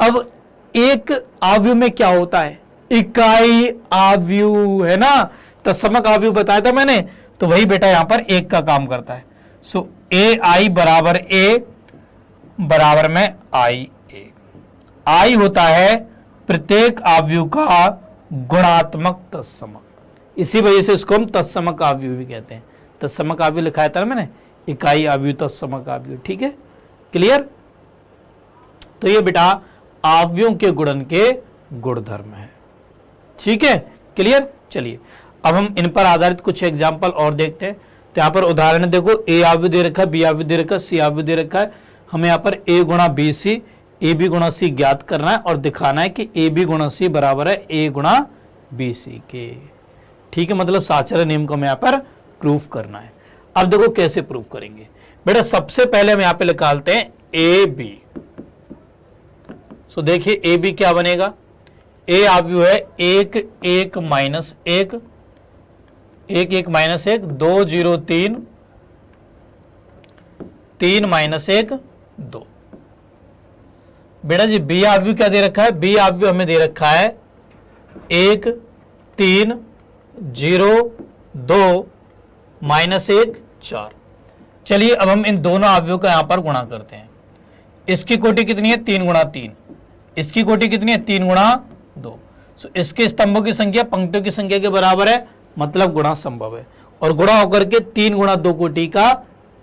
अब एक आव्यूह में क्या होता है? इकाई आव्यूह है ना, तत्समक आव्यूह बताया था मैंने, तो वही बेटा यहां पर एक का काम करता है। सो ए आई बराबर ए बराबर में आई ए। आई होता है प्रत्येक आव्यूह का गुणात्मक तत्समक, इसी वजह से इसको हम तत्समक आव्यूह भी कहते हैं। तत्समक आव्यूह लिखाया था ना मैंने, इकाई आव्यूह तत्समक आव्यूह। ठीक है, क्लियर? तो ये बेटा आव्यूहों के गुणन के गुणधर्म है। ठीक है, क्लियर? चलिए अब हम इन पर आधारित कुछ एग्जाम्पल और देखते हैं। तो यहाँ पर उदाहरण देखो, ए आव्यूह दे रखा है, बी आव्यूह दे रखा है, सी आव्यूह दे रखा है। हमें यहाँ पर ए गुणा बी सी, ए बी गुणा सी ज्ञात करना है और दिखाना है कि ए बी गुणा सी बराबर है ए गुणा बी सी के। ठीक है, मतलब साहचर्य नियम को हमें यहाँ पर प्रूफ करना है। अब देखो कैसे प्रूफ करेंगे बेटा। सबसे पहले हम यहाँ पे निकालते हैं ए बी। सो देखिए ए बी क्या बनेगा? ए आव्यूह है एक एक माइनस एक, एक एक माइनस एक, 2 0 3, 3 माइनस 1 2। बेटा जी बी आव्यूह क्या दे रखा है? बी आव्यूह हमें दे रखा है 1 3 0 2 माइनस 1 4। चलिए अब हम इन दोनों आव्यूह का यहां पर गुणा करते हैं। इसकी कोटि कितनी है? 3 गुणा 3। इसकी कोटि कितनी है? 3 गुणा 2। सो इसके स्तंभों की संख्या पंक्तियों की संख्या के बराबर है, मतलब गुणा संभव है, और गुणा होकर के 3 गुणा 2 कोटि का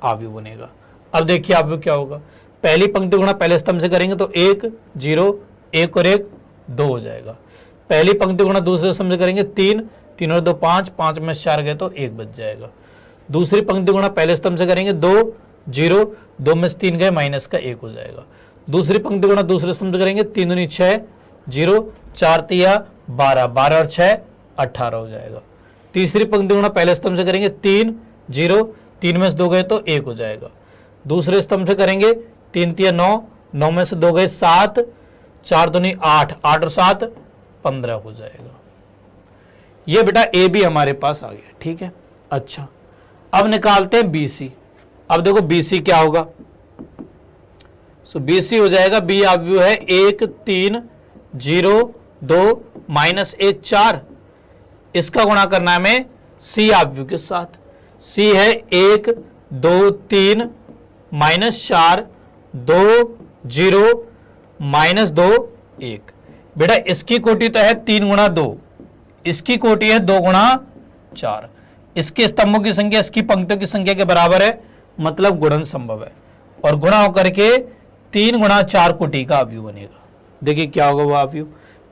आव्यूह बनेगा। अब देखिए आव्यूह क्या होगा। पहली पंक्ति गुणा पहले स्तंभ से करेंगे तो 1 0 1 और 1 2 हो जाएगा। पहली पंक्ति गुणा दूसरे स्तंभ से करेंगे 3 3 और 2 5, 5 में 4 गए तो 1 बच जाएगा। दूसरी पंक्ति गुणा पहले स्तंभ से करेंगे 2 0 2 में 3 गए माइनस का 1 हो जाएगा। दूसरी पंक्ति गुणा दूसरे स्तंभ से करेंगे 3 दूनी 6 0 4 तिया 12 12 और 6 18 हो जाएगा। तीसरी पंक्ति गुणा पहले स्तंभ से करेंगे 3 0 3 में से 2 गए तो 1 हो जाएगा। दूसरे स्तंभ से करेंगे 3 तिया 9 9 में से 2 गए 7 4 दूनी 8 8 और 7 15 हो जाएगा। ये बेटा ए बी हमारे पास आ गया। ठीक है, अच्छा अब निकालते हैं BC। अब देखो BC क्या होगा, सो BC हो जाएगा, बी आव्यूह है 1 3 0 2 माइनस 1 4, इसका गुणा करना है हमें C आव्यूह के साथ। C है 1 2 3 माइनस 4 2 0 माइनस 2 1। बेटा इसकी कोटि तो है 3 गुणा 2, इसकी कोटि है 2 गुणा 4। इसके स्तंभों की संख्या इसकी पंक्तियों की संख्या के बराबर है, मतलब गुणन संभव है, और गुणा होकर के 3 गुणा 4 कोटि का अवयव बनेगा। देखिए क्या होगा वो अवयव,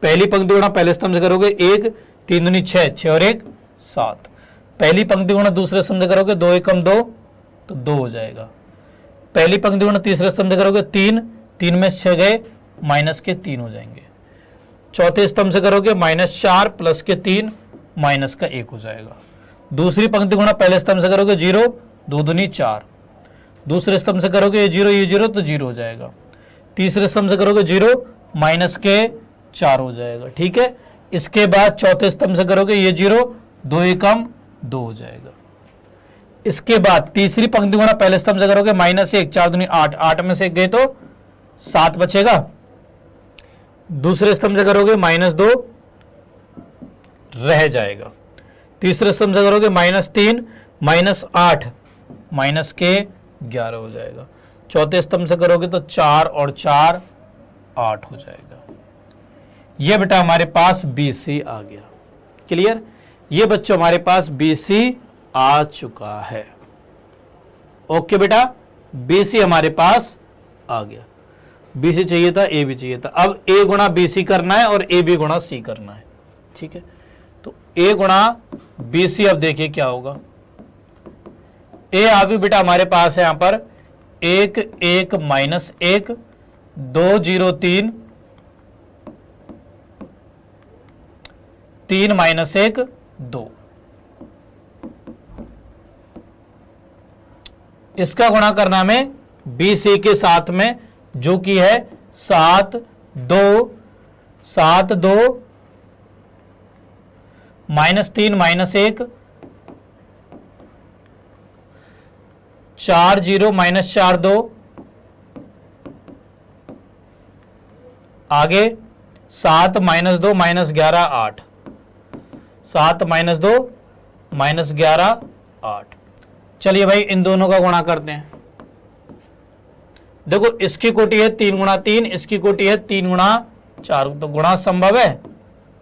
पहली पंक्ति गुणा पहले स्तंभ से करोगे 1 3 दूनी 6 6 और 1 7, पहली पंक्ति गुणा दूसरे स्तंभ से करोगे 2 1 2 तो 2 हो जाएगा, पहली पंक्ति गुणा तीसरे स्तंभ से करोगे 3 3 में 6 गए माइनस के 3 हो जाएंगे, चौथे स्तंभ से करोगे -4 प्लस के 3 माइनस का 1 हो जाएगा, दूसरी पंक्ति गुणा पहले स्तंभ से करोगे 0 2 दूनी 4, दूसरे स्तंभ से करोगे ये 0 तो 0 हो जाएगा, तीसरे स्तंभ से करोगे 0 माइनस के 4 हो जाएगा। ठीक है, इसके बाद चौथे स्तंभ से करोगे ये 0 2 एकम 2 हो जाएगा। इसके बाद तीसरी पंक्ति गुणा पहले स्तंभ से करोगे -1 4 दूनी 8 8 में से 1 गए तो 7 बचेगा, दूसरे स्तंभ से करोगे -2 रह जाएगा, तीसरे स्तंभ से करोगे -3 -8 माइनस के 11 हो जाएगा, चौथे स्तंभ से करोगे तो 4 और 4 8 हो जाएगा। ये बेटा हमारे पास BC आ गया। क्लियर, ये बच्चों हमारे पास BC आ चुका है। ओके बेटा, BC हमारे पास आ गया। BC चाहिए था, A भी चाहिए था। अब A गुणा BC करना है और AB गुणा C करना है। ठीक है, तो A गुणा BC अब देखिए क्या होगा। A अभी बेटा हमारे पास है यहां पर 1 1 -1 2 0 3 3 -1 2, इसका गुणा करना हमें BC के साथ में जो कि है 7 2 7 2 -3 -1 4 0 -4 2, आगे 7 -2 -11 8, 7 -2 -11 8। चलिए भाई इन दोनों का गुणा करते हैं। देखो इसकी कोटि है 3 गुणा 3, इसकी कोटि है 3 गुणा 4, तो गुणा संभव है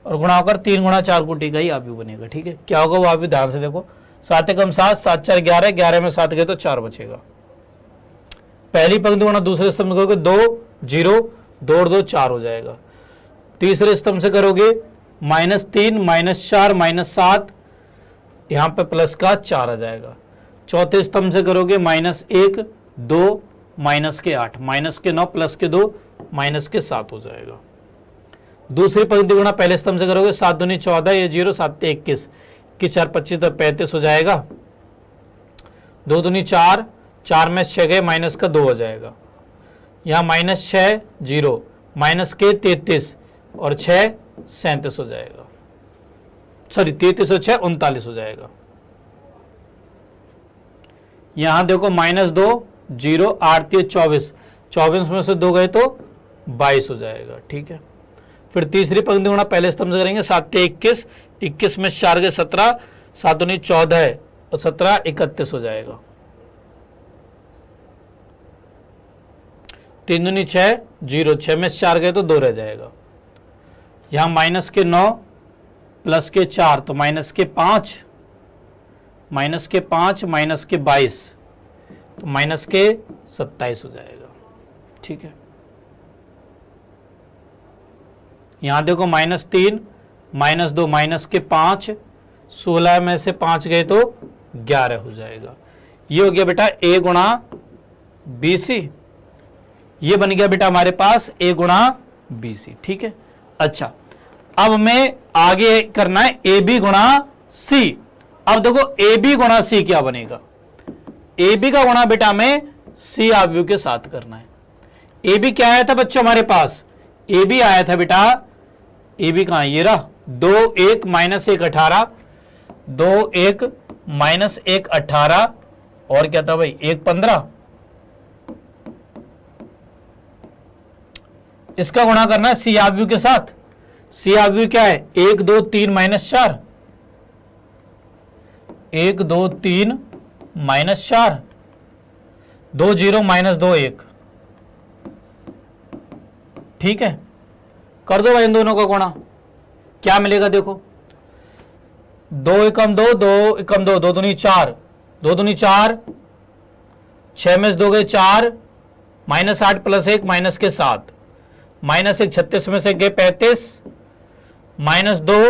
और गुणा होकर 3 गुणा 4 कोटि का ही अवयव बनेगा। ठीक है, क्या होगा वो अवयव ध्यान से देखो। 7 एकम 7 7 4 11, 11 में 7 गए तो 4 बचेगा। पहली पंक्ति गुणा दूसरे स्तंभ करोगे 2 0 2 और 2 4 हो जाएगा। तीसरे स्तंभ से करोगे -3 -4 -7, यहां पे प्लस का 4 आ जाएगा। चौथे स्तंभ से करोगे -1 2 माइनस के 8 माइनस के 9 प्लस के 2 माइनस के 7 हो जाएगा। दूसरी पंक्ति गुणा पहले स्तंभ से करोगे 7 दूनी 14, ये 0 7 21 21 4 25 तो 35 हो जाएगा। 2 दूनी 4 4 में 6 गए माइनस का 2 हो जाएगा। यहाँ -6 0 माइनस के 33 और 6 37 हो जाएगा, सॉरी 33 और 6 39 हो जाएगा। यहां देखो -2 0 8 3 24, 24 में से 2 गए तो 22 हो जाएगा। ठीक है, फिर तीसरी पंक्ति गुणा पहले स्तंभ से करेंगे 7 21 21 में 4 गए 17, 7 दूनी 14 और 17 31 हो जाएगा। 3 दूनी 6 0, 6 में 4 गए तो 2 रह जाएगा। यहां माइनस के 9 प्लस के 4 तो माइनस के 5 माइनस के 5 माइनस के 22 तो माइनस के 27 हो जाएगा। ठीक है, यहां देखो -3 -2 माइनस के 5 16 में से 5 गए तो 11 हो जाएगा। ये हो गया बेटा A गुणा BC, ये बन गया बेटा हमारे पास A गुणा BC। ठीक है, अच्छा अब हमें आगे करना है AB गुणा C। अब देखो AB गुणा C क्या बनेगा। AB का गुणा बेटा हमें C अवयव के साथ करना है। AB क्या आया था बच्चों हमारे पास, AB आया था बेटा, AB कहां, ये रहा 2 1 -1 18 2 1 माइनस 1 18 और क्या था भाई 1 15। इसका गुणा करना है सी आव्यू के साथ। सी आव्यू क्या है 1 2 3 माइनस 4, 1 2 3 माइनस 4, 2 0 माइनस 2 1। ठीक है, कर दो भाई इन दोनों का गुणा, क्या मिलेगा देखो, 2 एकम 2, 2 एकम 2, 2 दूनी 4, 2 दूनी 4, 6 में से 2 गए 4, माइनस 8 प्लस 1 माइनस के 7, माइनस 1 36 में से गए 35, माइनस 2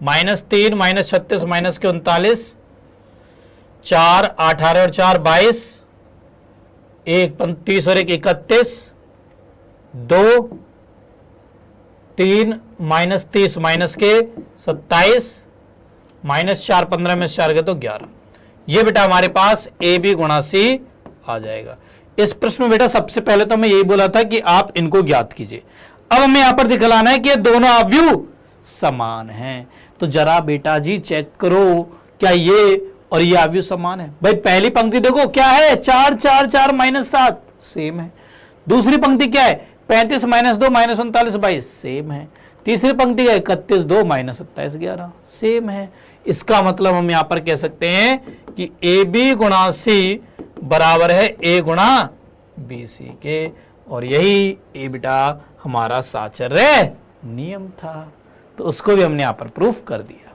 माइनस 3 माइनस 36 माइनस के 39, 4 18 और 4 22, 1 30 और 1 31, 2 3 माइनस 30 माइनस के 27, माइनस 4 15 में 4 गए तो 11। ये बेटा हमारे पास ए बी गुणा सी आ जाएगा। इस प्रश्न में बेटा सबसे पहले तो मैं यही बोला था कि आप इनको ज्ञात कीजिए। अब हमें यहां पर दिखलाना है कि दोनों अवयव समान हैं। तो जरा बेटा जी चेक करो क्या ये और ये अवयव समान है। भाई पहली पंक्ति देखो क्या है 4 4 4 माइनस 7 सेम है। दूसरी पंक्ति क्या है 35 माइनस 2 माइनस 39 22 सेम है। तीसरी पंक्ति क्या है 31 2 माइनस 27 11 सेम है। इसका मतलब हम यहां पर कह सकते हैं कि ए बी गुणा सी बराबर है ए गुणा बी सी के, और यही ए बेटा हमारा साचर्य नियम था। तो उसको भी हमने यहां पर प्रूफ कर दिया।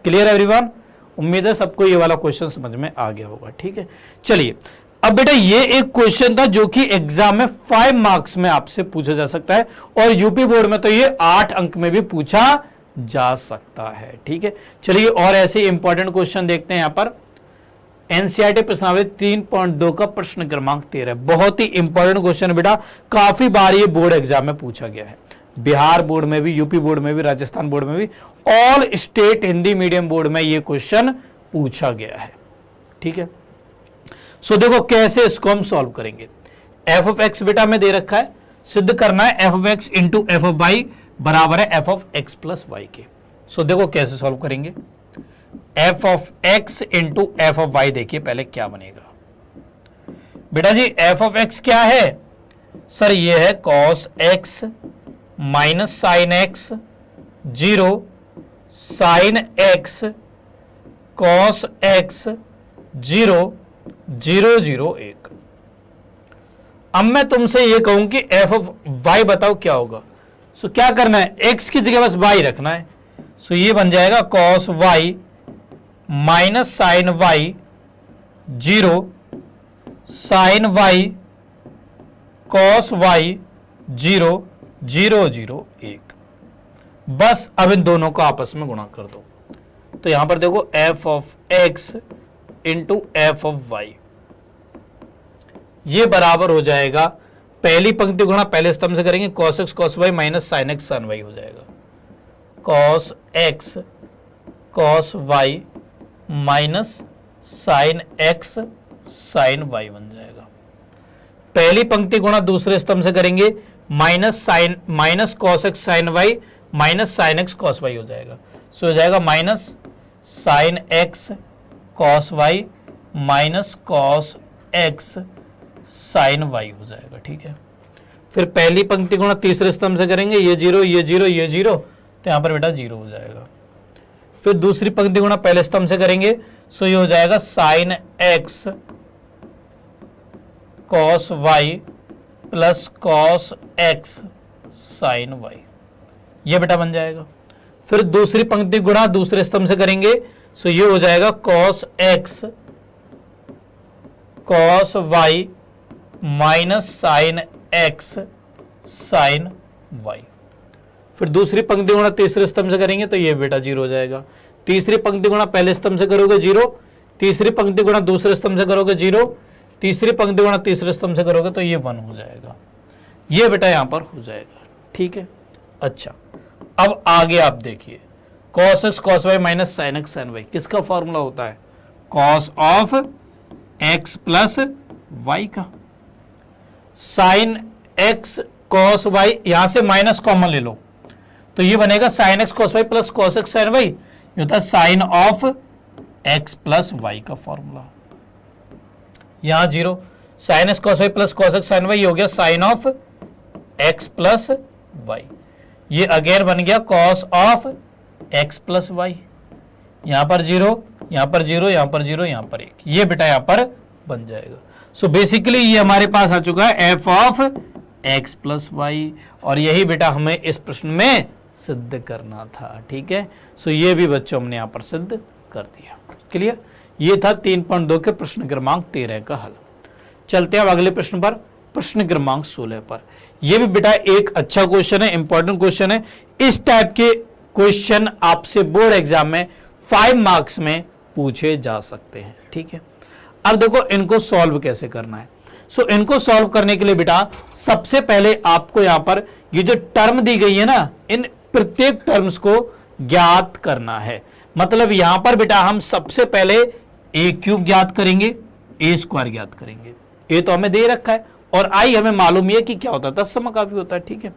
Clear everyone? उम्मीद है सबको ये वाला क्वेश्चन समझ में आ गया होगा। ठीक है, चलिए अब बेटा ये एक क्वेश्चन था जो कि एग्जाम में 5 मार्क्स में आपसे पूछा जा सकता है, और यूपी बोर्ड में तो ये 8 अंक में भी पूछा जा सकता है। ठीक है, चलिए और ऐसे इंपॉर्टेंट क्वेश्चन देखते हैं। यहां पर एनसीईआरटी प्रश्नावली 3.2 का प्रश्न क्रमांक 13, बहुत ही इंपॉर्टेंट क्वेश्चन बेटा, काफी बार ये बोर्ड एग्जाम में पूछा गया है। बिहार बोर्ड में भी, यूपी बोर्ड में भी, राजस्थान बोर्ड में भी, all state Hindi medium board में ये क्वेश्चन पूछा गया है। ठीक है, सो देखो कैसे इसको हम सॉल्व करेंगे। एफ ऑफ एक्स बेटा में दे रखा है, सिद्ध करना है F of X into F of Y बराबर है F of X plus Y के। सो देखो कैसे सॉल्व करेंगे। F of X into F of Y, देखिए पहले क्या बनेगा बेटा जी। एफ ऑफ एक्स क्या है सर, ये है cos x minus sine x 0 sine X cos x 0 0 0 1। अब मैं तुमसे ये कहूं कि एफ ऑफ वाई बताओ क्या होगा। सो क्या करना है, एक्स की जगह बस वाई रखना है। सो ये बन जाएगा cos Y minus sine Y 0 sine Y cos Y 0 0 0 1। बस अब इन दोनों को आपस में गुणा कर दो। तो यहां पर देखो F of X into F of Y, ये बराबर हो जाएगा, पहली पंक्ति गुणा पहले स्तंभ से करेंगे, cos X cos Y minus sine X sine Y हो जाएगा। Cos X cos Y minus sine X sine Y बन जाएगा। पहली पंक्ति गुणा दूसरे स्तंभ से करेंगे, minus sine minus cos X sine Y minus sine X cos Y हो जाएगा। सो हो जाएगा minus sine X cos Y minus cos X sine Y हो जाएगा। ठीक है, फिर पहली पंक्ति गुणा तीसरे स्तंभ से करेंगे, ये 0 ये 0 ये 0, तो यहां पर बेटा 0 हो जाएगा। फिर दूसरी पंक्ति गुणा पहले स्तंभ से करेंगे, सो ये हो जाएगा sine X cos Y plus cos X sine Y, ये बेटा बन जाएगा। फिर दूसरी पंक्ति गुणा दूसरे स्तंभ से करेंगे, सो ये हो जाएगा cos X cos Y minus sine X sine Y. फिर दूसरी पंक्ति गुणा तीसरे स्तंभ से करेंगे तो ये बेटा 0 हो जाएगा। तीसरी पंक्ति गुणा पहले स्तंभ से करोगे 0, तीसरी पंक्ति गुणा दूसरे स्तंभ से करोगे 0, तीसरी पंक्ति गुणा तीसरे स्तंभ से करोगे तो ये 1 हो जाएगा। ये बेटा यहां पर हो जाएगा। ठीक है, अच्छा अब आगे आप देखिए, cos X cos Y minus sine X sine Y किसका फॉर्मूला होता है, cos of X plus Y का। साइन एक्स कॉस वाई, यहां से माइनस कॉमन ले लो तो ये बनेगा sine X cos Y plus cos X sine Y, ये होता है sine of X plus Y का फॉर्मूला। यहां 0 sine X cos Y plus cos X sine Y हो गया sine of X plus Y. ये अगेन बन गया cos of X plus Y. यहां पर 0, यहां पर 0, यहां पर 0, यहां पर 1। ये बेटा यहां पर बन जाएगा। सो बेसिकली ये हमारे पास आ चुका है F of X plus Y, और यही बेटा हमें इस प्रश्न में सिद्ध करना था। ठीक है, सो ये भी बच्चों हमने यहां पर सिद्ध कर दिया। क्लियर? ये था 3.2 के प्रश्न क्रमांक 13 का हल। चलते हैं अब अगले प्रश्न पर, प्रश्न क्रमांक 16 पर। यह भी बेटा एक अच्छा क्वेश्चन है, इंपॉर्टेंट क्वेश्चन है। इस टाइप के क्वेश्चन आपसे बोर्ड एग्जाम में 5 मार्क्स में पूछे जा सकते हैं। ठीक है, अब देखो इनको सॉल्व कैसे करना है। सो इनको सॉल्व करने के लिए बेटा सबसे पहले आपको यहां पर ये जो टर्म दी गई है ना, इन प्रत्येक टर्म्स को ज्ञात करना है। मतलब यहां पर बेटा हम सबसे पहले ए क्यूब ज्ञात करेंगे, ए स्क्वायर ज्ञात करेंगे। ए तो हमें दे रखा है और आई हमें मालूम है कि क्या होता है, तत्सम काफी होता है। ठीक है,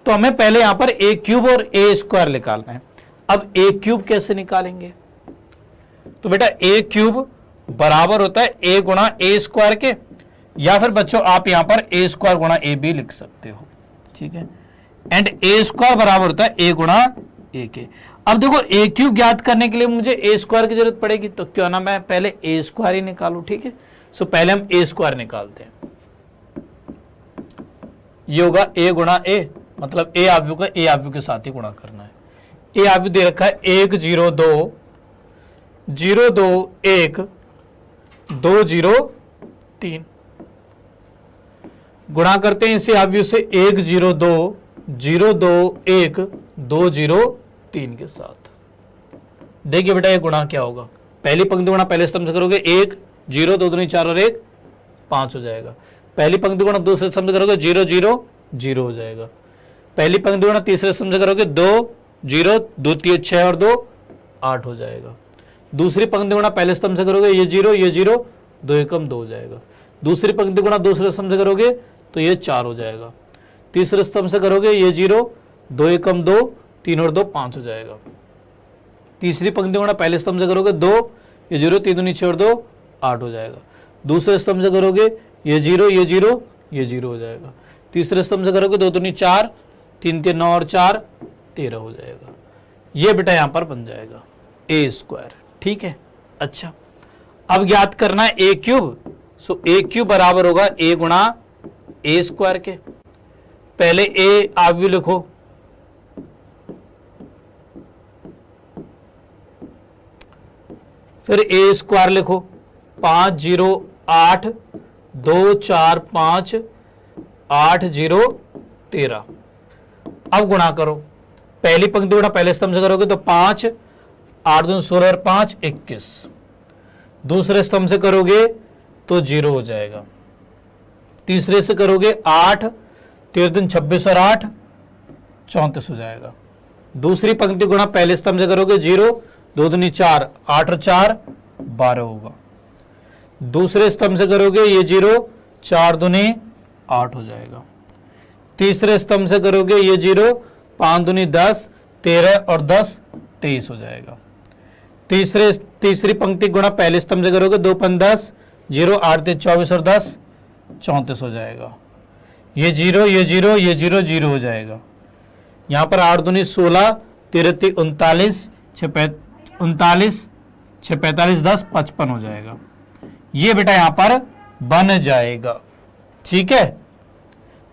तो हमें पहले यहां पर ए क्यूब और ए स्क्वायर निकालना है। अब ए क्यूब कैसे निकालेंगे? तो बेटा ए क्यूब बराबर होता है ए गुणा ए स्क्वायर के, या फिर बच्चों आप यहां पर ए स्क्वायर गुणा ए भी लिख सकते हो। ठीक है, एंड ए स्क्वायर बराबर होता है ए गुणा ए के। अब देखो ए क्यूब ज्ञात करने के लिए मुझे ए स्क्वायर की जरूरत पड़ेगी, तो क्यों ना मैं पहले ए स्क्वायर ही निकालूं। ठीक है, सो पहले हम ए स्क्वायर निकालते हैं। ये होगा ए गुणा ए, मतलब ए आव्यू का ए आव्यू के साथ ही गुणा करना है। ए आव्यू दे रखा है 1 0 2 0 2 1 2 0 3। गुणा करते हैं इसे आव्यू से 1 0 2 0 2 1 2 0 3 के साथ। देखिए बेटा ये गुणा क्या होगा, पहली पंक्ति गुणा पहले स्तंभ से करोगे 1 0 2 दूनी 4 और 1 5 हो जाएगा। पहली पंक्ति गुणा दूसरे स्तंभ से करोगे 0 0 0 हो जाएगा। पहली पंक्ति गुणा तीसरे स्तंभ से करोगे 2 0 2 3 6 और 2 8 हो जाएगा। दूसरी पंक्ति गुणा पहले स्तंभ से करोगे ये 0 2 एकम 2 हो जाएगा। दूसरी पंक्ति गुणा दूसरे स्तंभ से करोगे तो ये 4 हो जाएगा। तीसरे स्तंभ से करोगे ये 0 2 एकम 2 3 और 2 5 हो जाएगा। तीसरी पंक्ति गुणा पहले स्तंभ से करोगे 2 ये 0 3 दूनी 6 और 2 8 हो जाएगा। दूसरे स्तंभ से करोगे ये 0 ये 0 हो जाएगा। तीसरे स्तंभ से करोगे 2 दूनी 4 3 3 9 और 4 13 हो जाएगा। ये बेटा यहां पर बन जाएगा ए स्क्वायर। ठीक है, अच्छा अब ज्ञात करना है A cube. So A cube बराबर होगा ए गुणा ए स्क्वायर के। पहले ए आव्यू लिखो, फिर ए स्क्वायर लिखो 5 0 8 2 4 5 8 0 13। अब गुणा करो, पहली पंक्ति गुणा पहले स्तंभ से करोगे तो 5 8 2 16 और 5 21। दूसरे स्तंभ से करोगे तो 0 हो जाएगा। तीसरे से करोगे 8 13 दिन 26 और 8 34 हो जाएगा। दूसरी पंक्ति गुणा पहले स्तंभ से करोगे 0 2 दूनी 4 8 और 4 12 होगा। दूसरे स्तंभ से करोगे ये 0 4 दूनी 8 हो जाएगा। तीसरे स्तंभ से करोगे ये 0 5 दूनी 10 13 और 10 23 हो जाएगा। तीसरी पंक्ति गुणा पहले स्तंभ से करोगे 2 5 10 0 8 3 24 और 10 34 हो जाएगा। ये 0 ये 0 ये 0 0 हो जाएगा। यहाँ पर 8 दूनी 16 13 39 39 6 45 10 55 हो जाएगा। ये बेटा यहाँ पर बन जाएगा। ठीक है,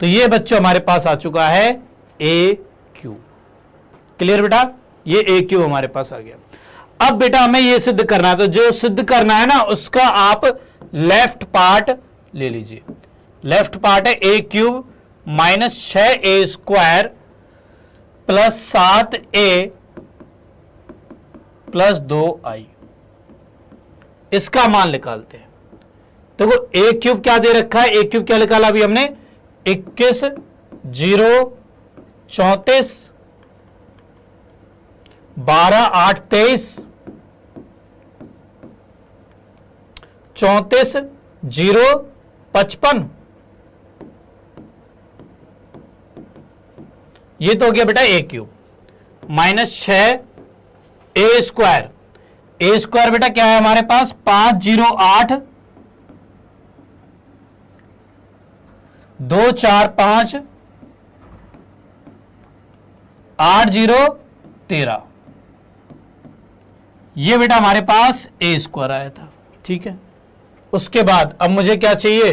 तो ये बच्चों हमारे पास आ चुका है ए क्यूब। क्लियर बेटा, ये ए क्यूब हमारे पास आ गया। अब बेटा हमें ये सिद्ध करना है, तो जो सिद्ध करना है ना उसका आप लेफ्ट पार्ट ले लीजिए। लेफ्ट पार्ट है A cube minus 6a square plus 7a plus 2i। इसका मान निकालते हैं। देखो ए क्यूब क्या दे रखा है, ए क्यूब क्या निकाला अभी हमने 21 0 34 12 8 23 34 0 55। ये तो हो गया बेटा ए cube minus 6 A square. A square बेटा क्या है हमारे पास 508 245 8013, ये बेटा हमारे पास ए स्क्वायर आया था। ठीक है, उसके बाद अब मुझे क्या चाहिए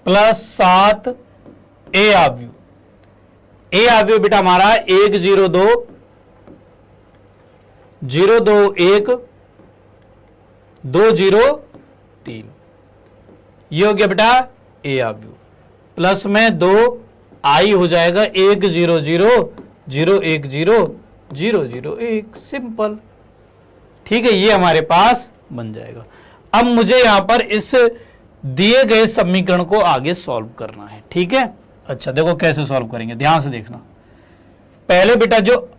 +7 ए आव्यू। ए आव्यू बेटा हमारा 102 021 203, ये हो गया बेटा ए आव्यू। प्लस में 2 आई हो जाएगा 100 010 001, सिंपल। ठीक है, ये हमारे पास बन जाएगा। अब मुझे यहां पर इस दिए गए समीकरण को आगे सॉल्व करना है। ठीक है, अच्छा देखो कैसे सॉल्व करेंगे, ध्यान से देखना। पहले बेटा जो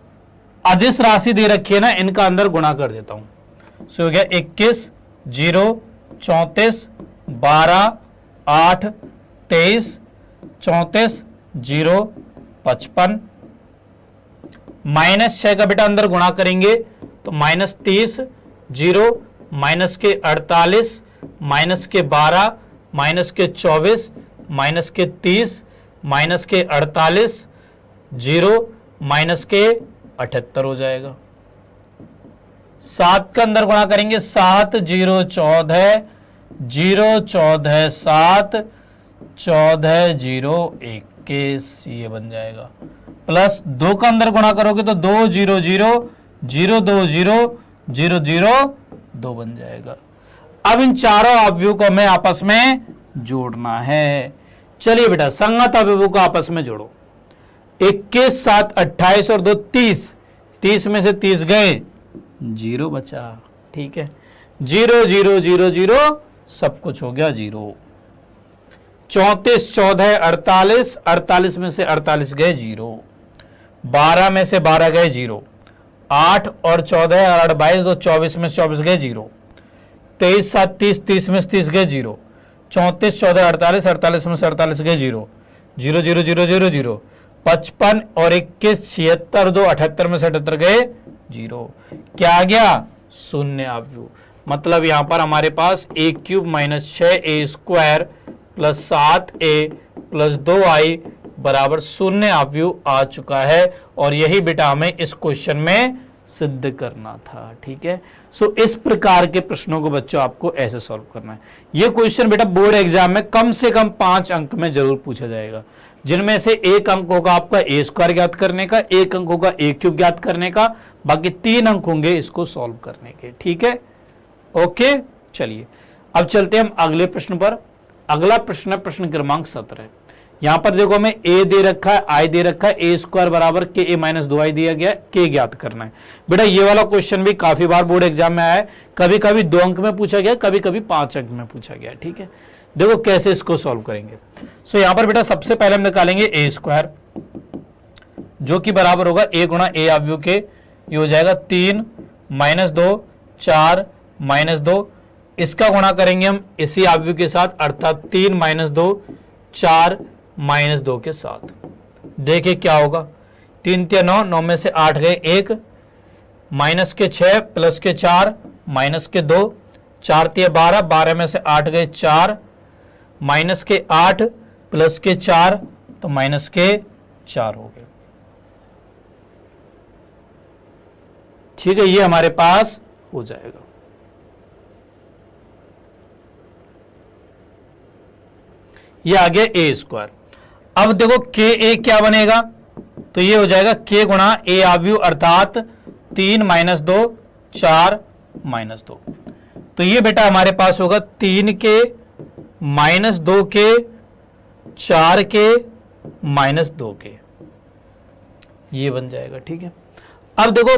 अदिश राशि दे रखी है ना, इनका अंदर गुणा कर देता हूं। सो हो गया 21 0 34 12 8 23 34 0 55, -6 का बेटा अंदर गुणा करेंगे तो -30 0 -48 -12 -24 -30 -48 0 -78 हो जाएगा। 7 का अंदर गुणा करेंगे 7 0 14 0 14 7 14 0 21, ये बन जाएगा। प्लस 2 का अंदर गुणा करोगे तो 2 0 0 0 2 0 0 0 2 बन जाएगा। अब इन चारों अवयवों को हमें आपस में जोड़ना है। चलिए बेटा संगत अवयवों को आपस में जोड़ो। 21 7 28 और 2 30, 30 में से 30 गए, 0 बचा। ठीक है, 0 0 0 0 सब कुछ हो गया 0। 34 14 48, 48 में से 48 गए 0। 12 में से 12 गए 0। 8 और 14 और 8 22, तो 24 में 24 गए 0। 23 7 30, 30 में से 30 गए 0। 34 14 48, 48 में से 48 गए 0। 0 0 0 0 0। 55 और 21 76, 2 78 में से 78 गए 0। क्या आ गया? शून्य अवयव। मतलब यहां पर हमारे पास a³ - 6a² + 7a + 2i बराबर शून्य अवयव आ चुका है। और यही बेटा हमें इस क्वेश्चन में सिद्ध करना था। ठीक है, सो इस प्रकार के प्रश्नों को बच्चों आपको ऐसे सॉल्व करना है। यह क्वेश्चन बेटा बोर्ड एग्जाम में कम से कम 5 अंक में जरूर पूछा जाएगा, जिनमें से 1 अंक होगा आपका a² ज्ञात करने का, 1 अंक होगा a³ ज्ञात करने का, बाकी 3 अंक होंगे इसको सॉल्व करने के। ठीक है, ओके। चलिए अब चलते हैं हम अगले प्रश्न पर। अगला प्रश्न है प्रश्न क्रमांक 17। यहां पर देखो हमें a दे रखा है, i दे रखा है, a² बराबर ka - 2i दिया गया है, k ज्ञात करना है। बेटा ये वाला क्वेश्चन भी काफी बार बोर्ड एग्जाम में आया है, कभी कभी 2 अंक में पूछा गया, कभी कभी 5 अंक में पूछा गया। ठीक है, देखो कैसे इसको सॉल्व करेंगे। सो यहां पर बेटा सबसे पहले हम निकालेंगे a², जो कि बराबर होगा a गुणा a अवयव के। ये हो जाएगा 3 - 2 4 - 2, इसका गुणा करेंगे हम इसी अवयव के साथ, अर्थात 3 - 2 4 - 2 के साथ। देखिए क्या होगा, 3 × 9, 9 में से 8 गए 1, माइनस के 6 प्लस के 4 माइनस के 2, 4 × 12, 12 में से 8 गए 4, माइनस के 8 प्लस के 4 तो माइनस के 4 हो गए। ठीक है, ये हमारे पास हो जाएगा। ये आ गया a²। अब देखो ka क्या बनेगा, तो ये हो जाएगा k गुणा a अवयव, अर्थात 3 - 2 4 - 2। तो ये बेटा हमारे पास होगा 3k - 2k 4k - 2k, ये बन जाएगा। ठीक है, अब देखो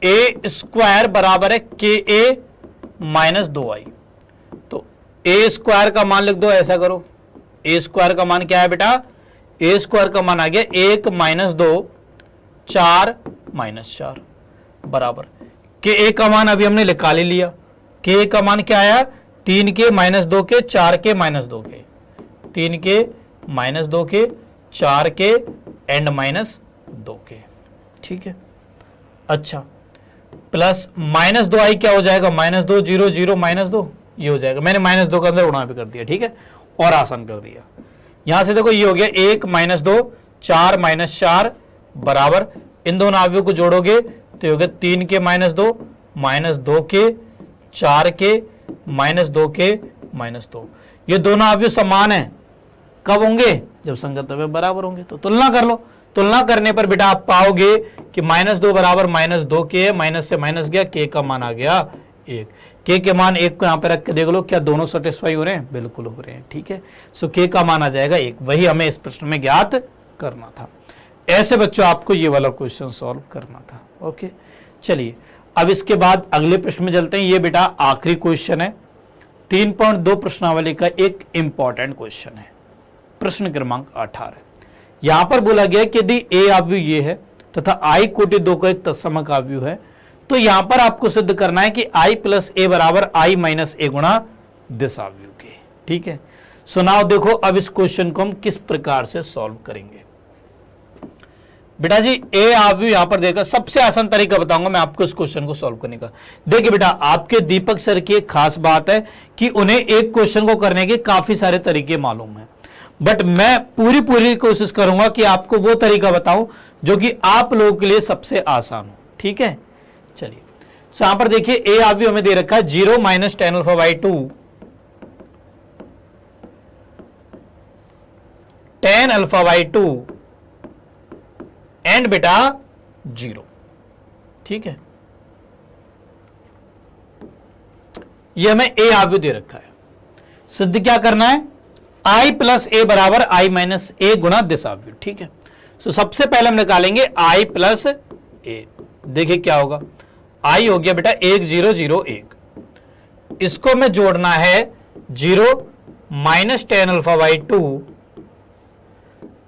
a² बराबर है ka - 2i, तो a² का मान लिख दो। ऐसा करो, a² का मान क्या है बेटा, a² का मान आ गया 1 - 2 4 - 4 बराबर ka का मान अभी हमने निकाल ही लिया। k का मान क्या आया, 3k - 2k 4k - 2k, 3k - 2k 4k and -2k। ठीक है, अच्छा प्लस माइनस 2i क्या हो जाएगा, -2 0 0 -2, ये हो जाएगा। मैंने -2 के अंदर उड़ा पे कर दिया, ठीक है, और आसान कर दिया। यहां से देखो ये हो गया 1 -2 4 -4 बराबर, इन दोनों अवयवों को जोड़ोगे तो ये हो गया 3 के -2 -2 के 4 के -2 के -2। ये दोनों अवयव समान है, कब होंगे, जब संगत अवयव बराबर होंगे। तो तुलना कर लो, तुलना करने पर बेटा आप पाओगे कि -2 बराबर -2 के है, माइनस से माइनस गया, के का मान आ गया 1। के के मान 1 को यहां पर रख के देख लो, क्या दोनों सेटिस्फाई हो रहे हैं, बिल्कुल हो रहे हैं, ठीक है। सो के का मान आ जाएगा 1, वही हमें इस प्रश्न में ज्ञात करना था। ऐसे बच्चों आपको ये वाला क्वेश्चन सॉल्व करना था। ओके, चलिए अब इसके बाद अगले प्रश्न में चलते हैं। ये बेटा आखिरी क्वेश्चन है, 3.2 प्रश्नावली का एक इंपॉर्टेंट क्वेश्चन है, प्रश्न क्रमांक 18। यहां पर बोला गया कि यदि ए अवयव ये है तथा आई कोटि 2 का एक तत्समक अवयव है, तो यहां पर आपको सिद्ध करना है कि i प्लस ए बराबर i माइनस ए गुणा दिस अवयव के, ठीक है। सो नाउ देखो अब इस क्वेश्चन को हम किस प्रकार से सॉल्व करेंगे। बेटा जी ए अवयव यहां पर देखा, सबसे आसान तरीका बताऊंगा मैं आपको इस क्वेश्चन को सॉल्व करने का। देखिए बेटा, आपके दीपक सर की एक खास बात है कि उन्हें एक क्वेश्चन को करने के काफी सारे तरीके मालूम है, बट मैं पूरी कोशिश करूंगा कि आपको वो तरीका बताऊं जो कि आप लोगों के लिए सबसे आसान हो, ठीक है। चलिए, सो यहां पर देखिए ए अवयव हमें दे रखा है 0 minus tan alpha by 2 tan alpha by 2 and बेटा 0, ठीक है। ये हमें ए अवयव दे रखा है, सिद्ध क्या करना है, i प्लस ए बराबर i माइनस ए गुणा दिस अवयव, ठीक है। सो सबसे पहले हम निकालेंगे i प्लस ए। देखिए क्या होगा, i हो गया बेटा 1 0 0 1, इसको में जोड़ना है 0 minus tan alpha by 2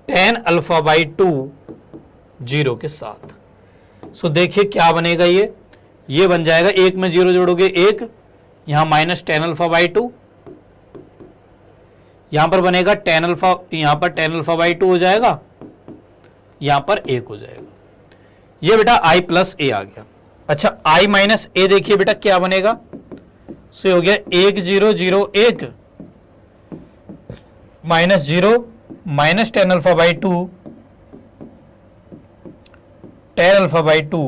tan alpha by 2 0 के साथ। सो देखिए क्या बनेगा, ये बन जाएगा, 1 में 0 जोड़ोगे 1, यहां माइनस tan अल्फा बाई 2, यहां पर बनेगा tan अल्फा, यहां पर tan अल्फा बाई 2 हो जाएगा, यहां पर 1 हो जाएगा। ये बेटा i प्लस ए आ गया। अच्छा i माइनस ए देखिए बेटा क्या बनेगा, सो हो गया 1 0 0 1 minus 0 minus tan alpha by 2 tan alpha by 2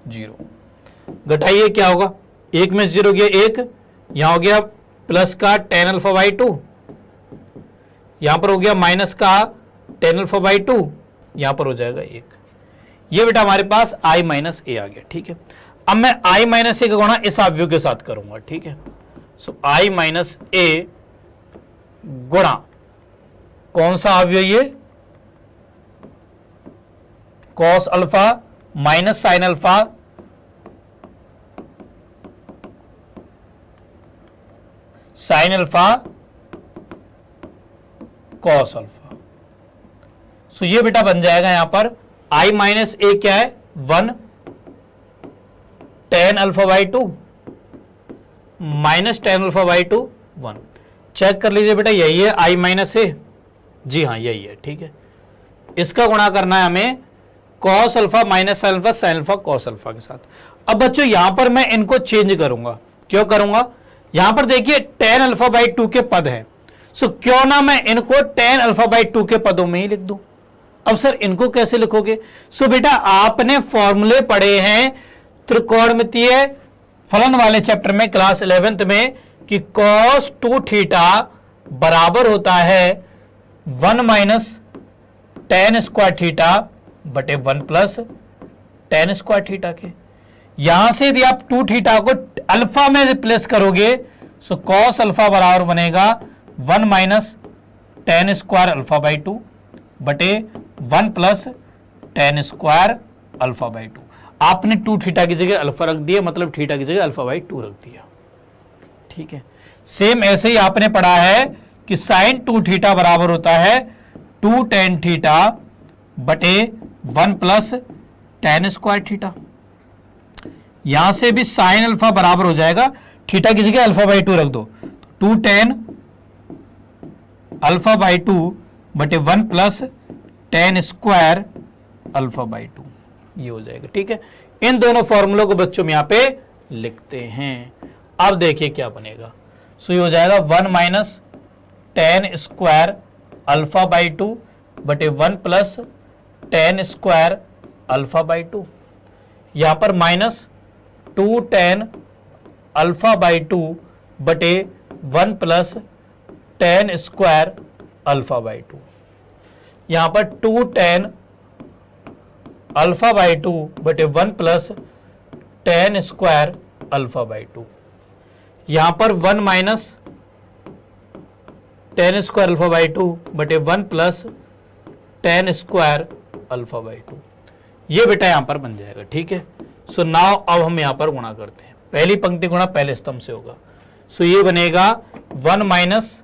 0। घटाइए क्या होगा, 1 में 0 गया 1, यहां हो गया प्लस का tan अल्फा बाई 2, यहां पर हो गया माइनस का tan अल्फा बाई 2, यहां पर हो जाएगा 1। ये बेटा हमारे पास i माइनस ए आ गया, ठीक है। अब मैं i माइनस ए का गुणा इस अवयव के साथ करूंगा, ठीक है। सो i माइनस ए गुणा कौन सा अवयव, ये cos alpha minus sine alpha sine alpha cos alpha. So ये बेटा बन जाएगा यहां पर i माइनस ए क्या है 1 tan alpha by 2 minus tan alpha by 2 1। Check कर लीजिए बेटा, यही है i माइनस ए, जी हाँ यही है, ठीक है। इसका गुणा करना है हमें cos alpha minus alpha sine alpha cos alpha के साथ। अब बच्चों यहां पर मैं इनको चेंज करूंगा, क्यों करूंगा, यहां पर देखिए tan अल्फा बाई 2 के पद हैं, सो क्यों ना मैं इनको tan अल्फा बाई 2 के पदों में ही लिख दूं। अब सर इनको कैसे लिखोगे, सो बेटा आपने फॉर्मूले पढ़े हैं त्रिकोणमितीय फलन वाले चैप्टर में क्लास 11th में कि cos 2 थीटा बराबर होता है 1 माइनस tan स्क्वायर थीटा बटे 1 प्लस tan स्क्वायर थीटा के। यहां से यदि आप 2 थीटा को अल्फा में रिप्लेस करोगे, सो cos अल्फा बराबर बनेगा 1 minus tan square alpha by 2 बटे 1 plus tan square alpha by 2। आपने 2 थीटा की जगह अल्फा रख दिया, मतलब थीटा की जगह अल्फा बाई 2 रख दिया, ठीक है। सेम ऐसे ही आपने पढ़ा है कि साइन 2 थीटा बराबर होता है 2 tan थीटा बटे 1 प्लस tan स्क्वायर थीटा। यहां से भी साइन अल्फा बराबर हो जाएगा, थीटा की जगह अल्फा बाई 2 रख दो, 2 tan अल्फा बाई 2 बटे 1 plus tan square alpha by 2, ये हो जाएगा, ठीक है। इन दोनों फॉर्मूलों को बच्चों में यहां पे लिखते हैं। अब देखिए क्या बनेगा। सो ये हो जाएगा 1 minus ten square alpha by 2 बटे 1 plus ten square alpha by 2, यहां पर माइनस 2 टेन अल्फा बाई 2 बटे 1 plus ten square alpha by 2, यहां पर 2 टेन अल्फा बाई 2 बटे 1 plus ten square alpha by 2, यहां पर 1 minus ten square alpha by 2 बटे 1 plus ten square alpha by 2, ये बेटा यहां पर बन जाएगा। ठीक है, सो नाउ अब हम यहां पर गुणा करते हैं। पहली पंक्ति गुणा पहले स्तंभ से होगा। सो ये बनेगा 1 minus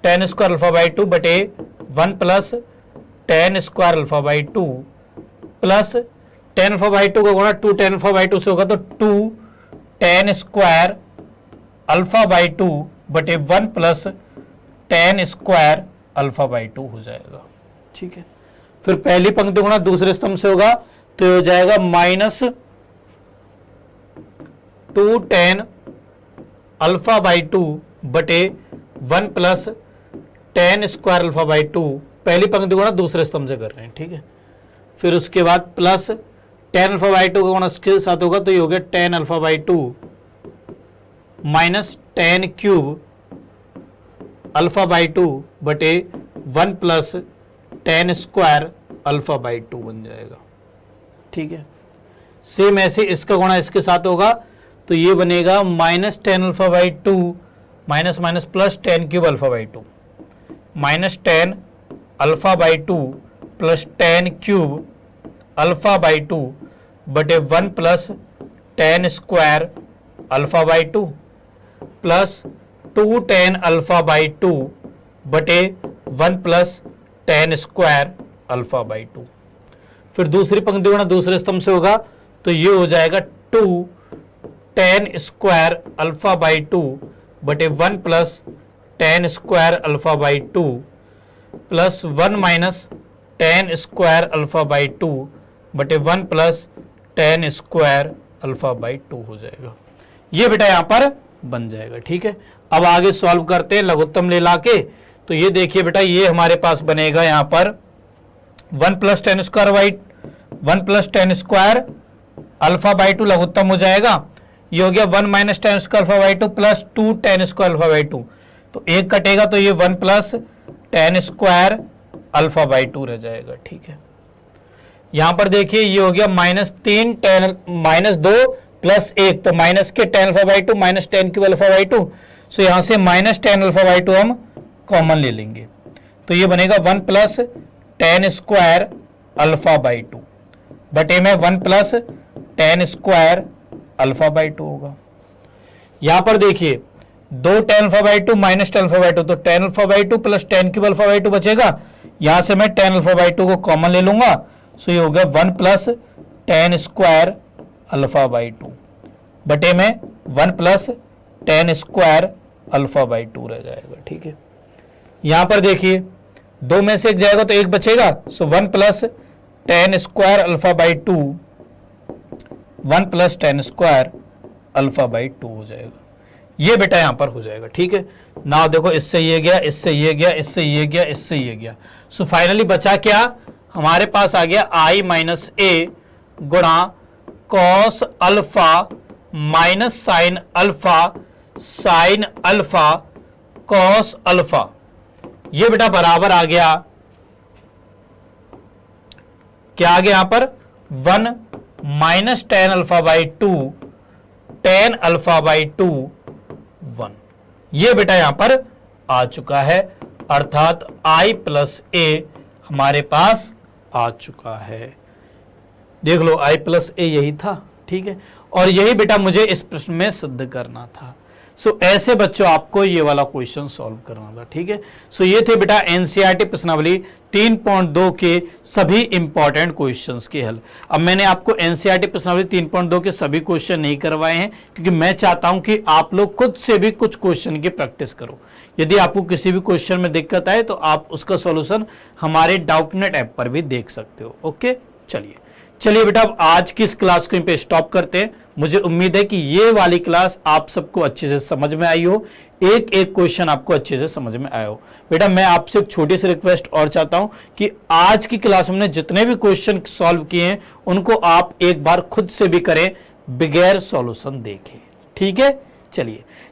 ten square alpha by 2 बटे 1 plus ten square alpha by 2 plus tan alpha by 2 का गुणा 2 टेन अल्फा बाई 2 से होगा तो 2 टेन स्क्वायर अल्फा बाई 2 बटे 1 plus ten square alpha by 2 हो जाएगा। ठीक है, फिर पहली पंक्ति गुणा दूसरे स्तंभ से होगा तो ये हो जाएगा माइनस 2 टेन अल्फा बाई 2 बटे 1 plus ten square alpha by 2, पहली पंक्ति गुणा दूसरे स्तंभ से कर रहे हैं। ठीक है, फिर उसके बाद प्लस टेन अल्फा बाई 2 का गुणा उसके साथ होगा तो ये हो गया tan alpha by 2 minus ten cube alpha by 2 बटे 1 plus ten square alpha by 2 बन जाएगा। ठीक है, सेम ऐसे इसका गुणा इसके साथ होगा तो ये बनेगा minus tan alpha by 2 minus minus plus ten cube alpha by 2 minus tan alpha by 2 plus ten cube alpha by 2 बटे 1 plus ten square alpha by 2 plus 2 tan alpha by 2 बटे 1 plus ten square alpha by 2, फिर दूसरी पंक्ति गुणा दूसरे स्तंभ से होगा तो ये हो जाएगा 2 टेन स्क्वायर अल्फा बाई 2 बटे 1 plus ten square alpha by 2 plus 1 minus ten square alpha by 2 बटे 1 plus ten square alpha by 2 हो जाएगा। ये बेटा यहां पर बन जाएगा। ठीक है, अब आगे सॉल्व करते हैं लघुत्तम ले लाके। तो ये देखिए बेटा ये हमारे पास बनेगा यहां पर 1 plus ten square by 1 plus ten square alpha by 2 लघुत्तम हो जाएगा। ये हो गया 1 minus ten square alpha by 2 plus 2 ten square alpha by 2, तो एक कटेगा तो ये 1 plus ten square alpha by 2 रह जाएगा। ठीक है, यहां पर देखिए ये हो गया माइनस 3 टेन माइनस 2 प्लस 1, तो माइनस के tan alpha by 2 minus ten cube alpha by 2, सो यहां से माइनस टेन अल्फा बाई 2 हम कॉमन ले लेंगे तो ये बनेगा 1 plus ten square alpha by 2 बटे में 1 plus ten square alpha by 2 होगा। यहां पर देखिए 2 tan alpha by 2 minus tan alpha by 2, तो tan alpha by 2 plus ten cube alpha by 2 बचेगा। यहां से मैं टेन अल्फा बाई 2 को कॉमन ले लूंगा, सो ये हो गया 1 plus ten square alpha by 2 बटे में 1 plus ten square alpha by 2 रह जाएगा। ठीक है, यहां पर देखिए 2 में से एक जाएगा तो एक बचेगा, सो 1 plus ten square alpha by 2 1 plus ten square alpha by 2 हो जाएगा। ये बेटा यहां पर हो जाएगा। ठीक है, नाउ देखो इससे ये गया, इससे ये गया, इससे ये गया, इससे ये गया, सो फाइनली बचा क्या हमारे पास आ गया आई माइनस ए गुणा cos alpha minus sine alpha cos alpha. ये बेटा बराबर आ गया क्या आ गया यहां पर 1 minus tan alpha by 2 tan alpha by 2 1, ये बेटा यहां पर आ चुका है, अर्थात i प्लस ए हमारे पास आ चुका है। देख लो i प्लस ए यही था। ठीक है, और यही बेटा मुझे इस प्रश्न में सिद्ध करना था। सो ऐसे बच्चों आपको ये वाला क्वेश्चन सॉल्व करना था। ठीक है, सो ये थे बेटा एनसीईआरटी प्रश्नावली 3.2 के सभी इंपॉर्टेंट क्वेश्चंस के हल। अब मैंने आपको एनसीईआरटी प्रश्नावली 3.2 के सभी क्वेश्चन नहीं करवाए हैं क्योंकि मैं चाहता हूं कि आप लोग खुद से भी कुछ क्वेश्चन की प्रैक्टिस करो। यदि आपको किसी भी क्वेश्चन में दिक्कत आए तो आप उसका सॉल्यूशन हमारे डाउटनेट ऐप पर भी देख सकते हो। ओके, चलिए चलिए बेटा अब आज की इस क्लास को यहीं पे स्टॉप करते हैं। मुझे उम्मीद है कि ये वाली क्लास आप सबको अच्छे से समझ में आई हो, एक एक क्वेश्चन आपको अच्छे से समझ में आया हो। बेटा मैं आपसे एक छोटी सी रिक्वेस्ट और चाहता हूं कि आज की क्लास में जितने भी क्वेश्चन सॉल्व किए हैं उनको आप एक बार खुद से भी करें, बगैर सॉल्यूशन देखें। ठीक है,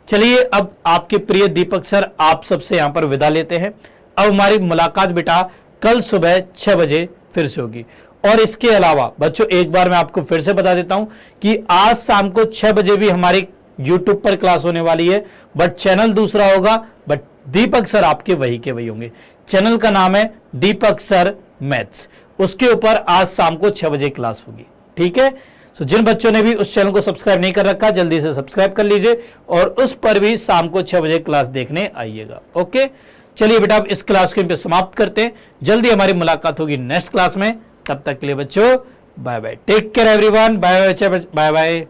चलिए अब आपके प्रिय दीपक सर आप सबसे यहां पर विदा लेते हैं। अब हमारी मुलाकात बेटा कल सुबह 6 बजे फिर से होगी। और इसके अलावा बच्चों एक बार मैं आपको फिर से बता देता हूं कि आज शाम को 6 बजे भी हमारी YouTube पर क्लास होने वाली है, बट चैनल दूसरा होगा, बट दीपक सर आपके वही के वही होंगे। चैनल का नाम है दीपक सर मैथ्स, उसके ऊपर आज शाम को 6 बजे क्लास होगी। ठीक है, तो जिन बच्चों ने भी उस चैनल को सब्सक्राइब नहीं कर रखा जल्दी से सब्सक्राइब कर लीजिए और उस पर भी शाम को 6 बजे क्लास देखने आइएगा। ओके, चलिए बेटा अब इस क्लास को समाप्त करते हैं। जल्दी हमारी मुलाकात होगी नेक्स्ट क्लास में, तब तक के लिए बच्चों bye bye, take care everyone, bye bye bye bye.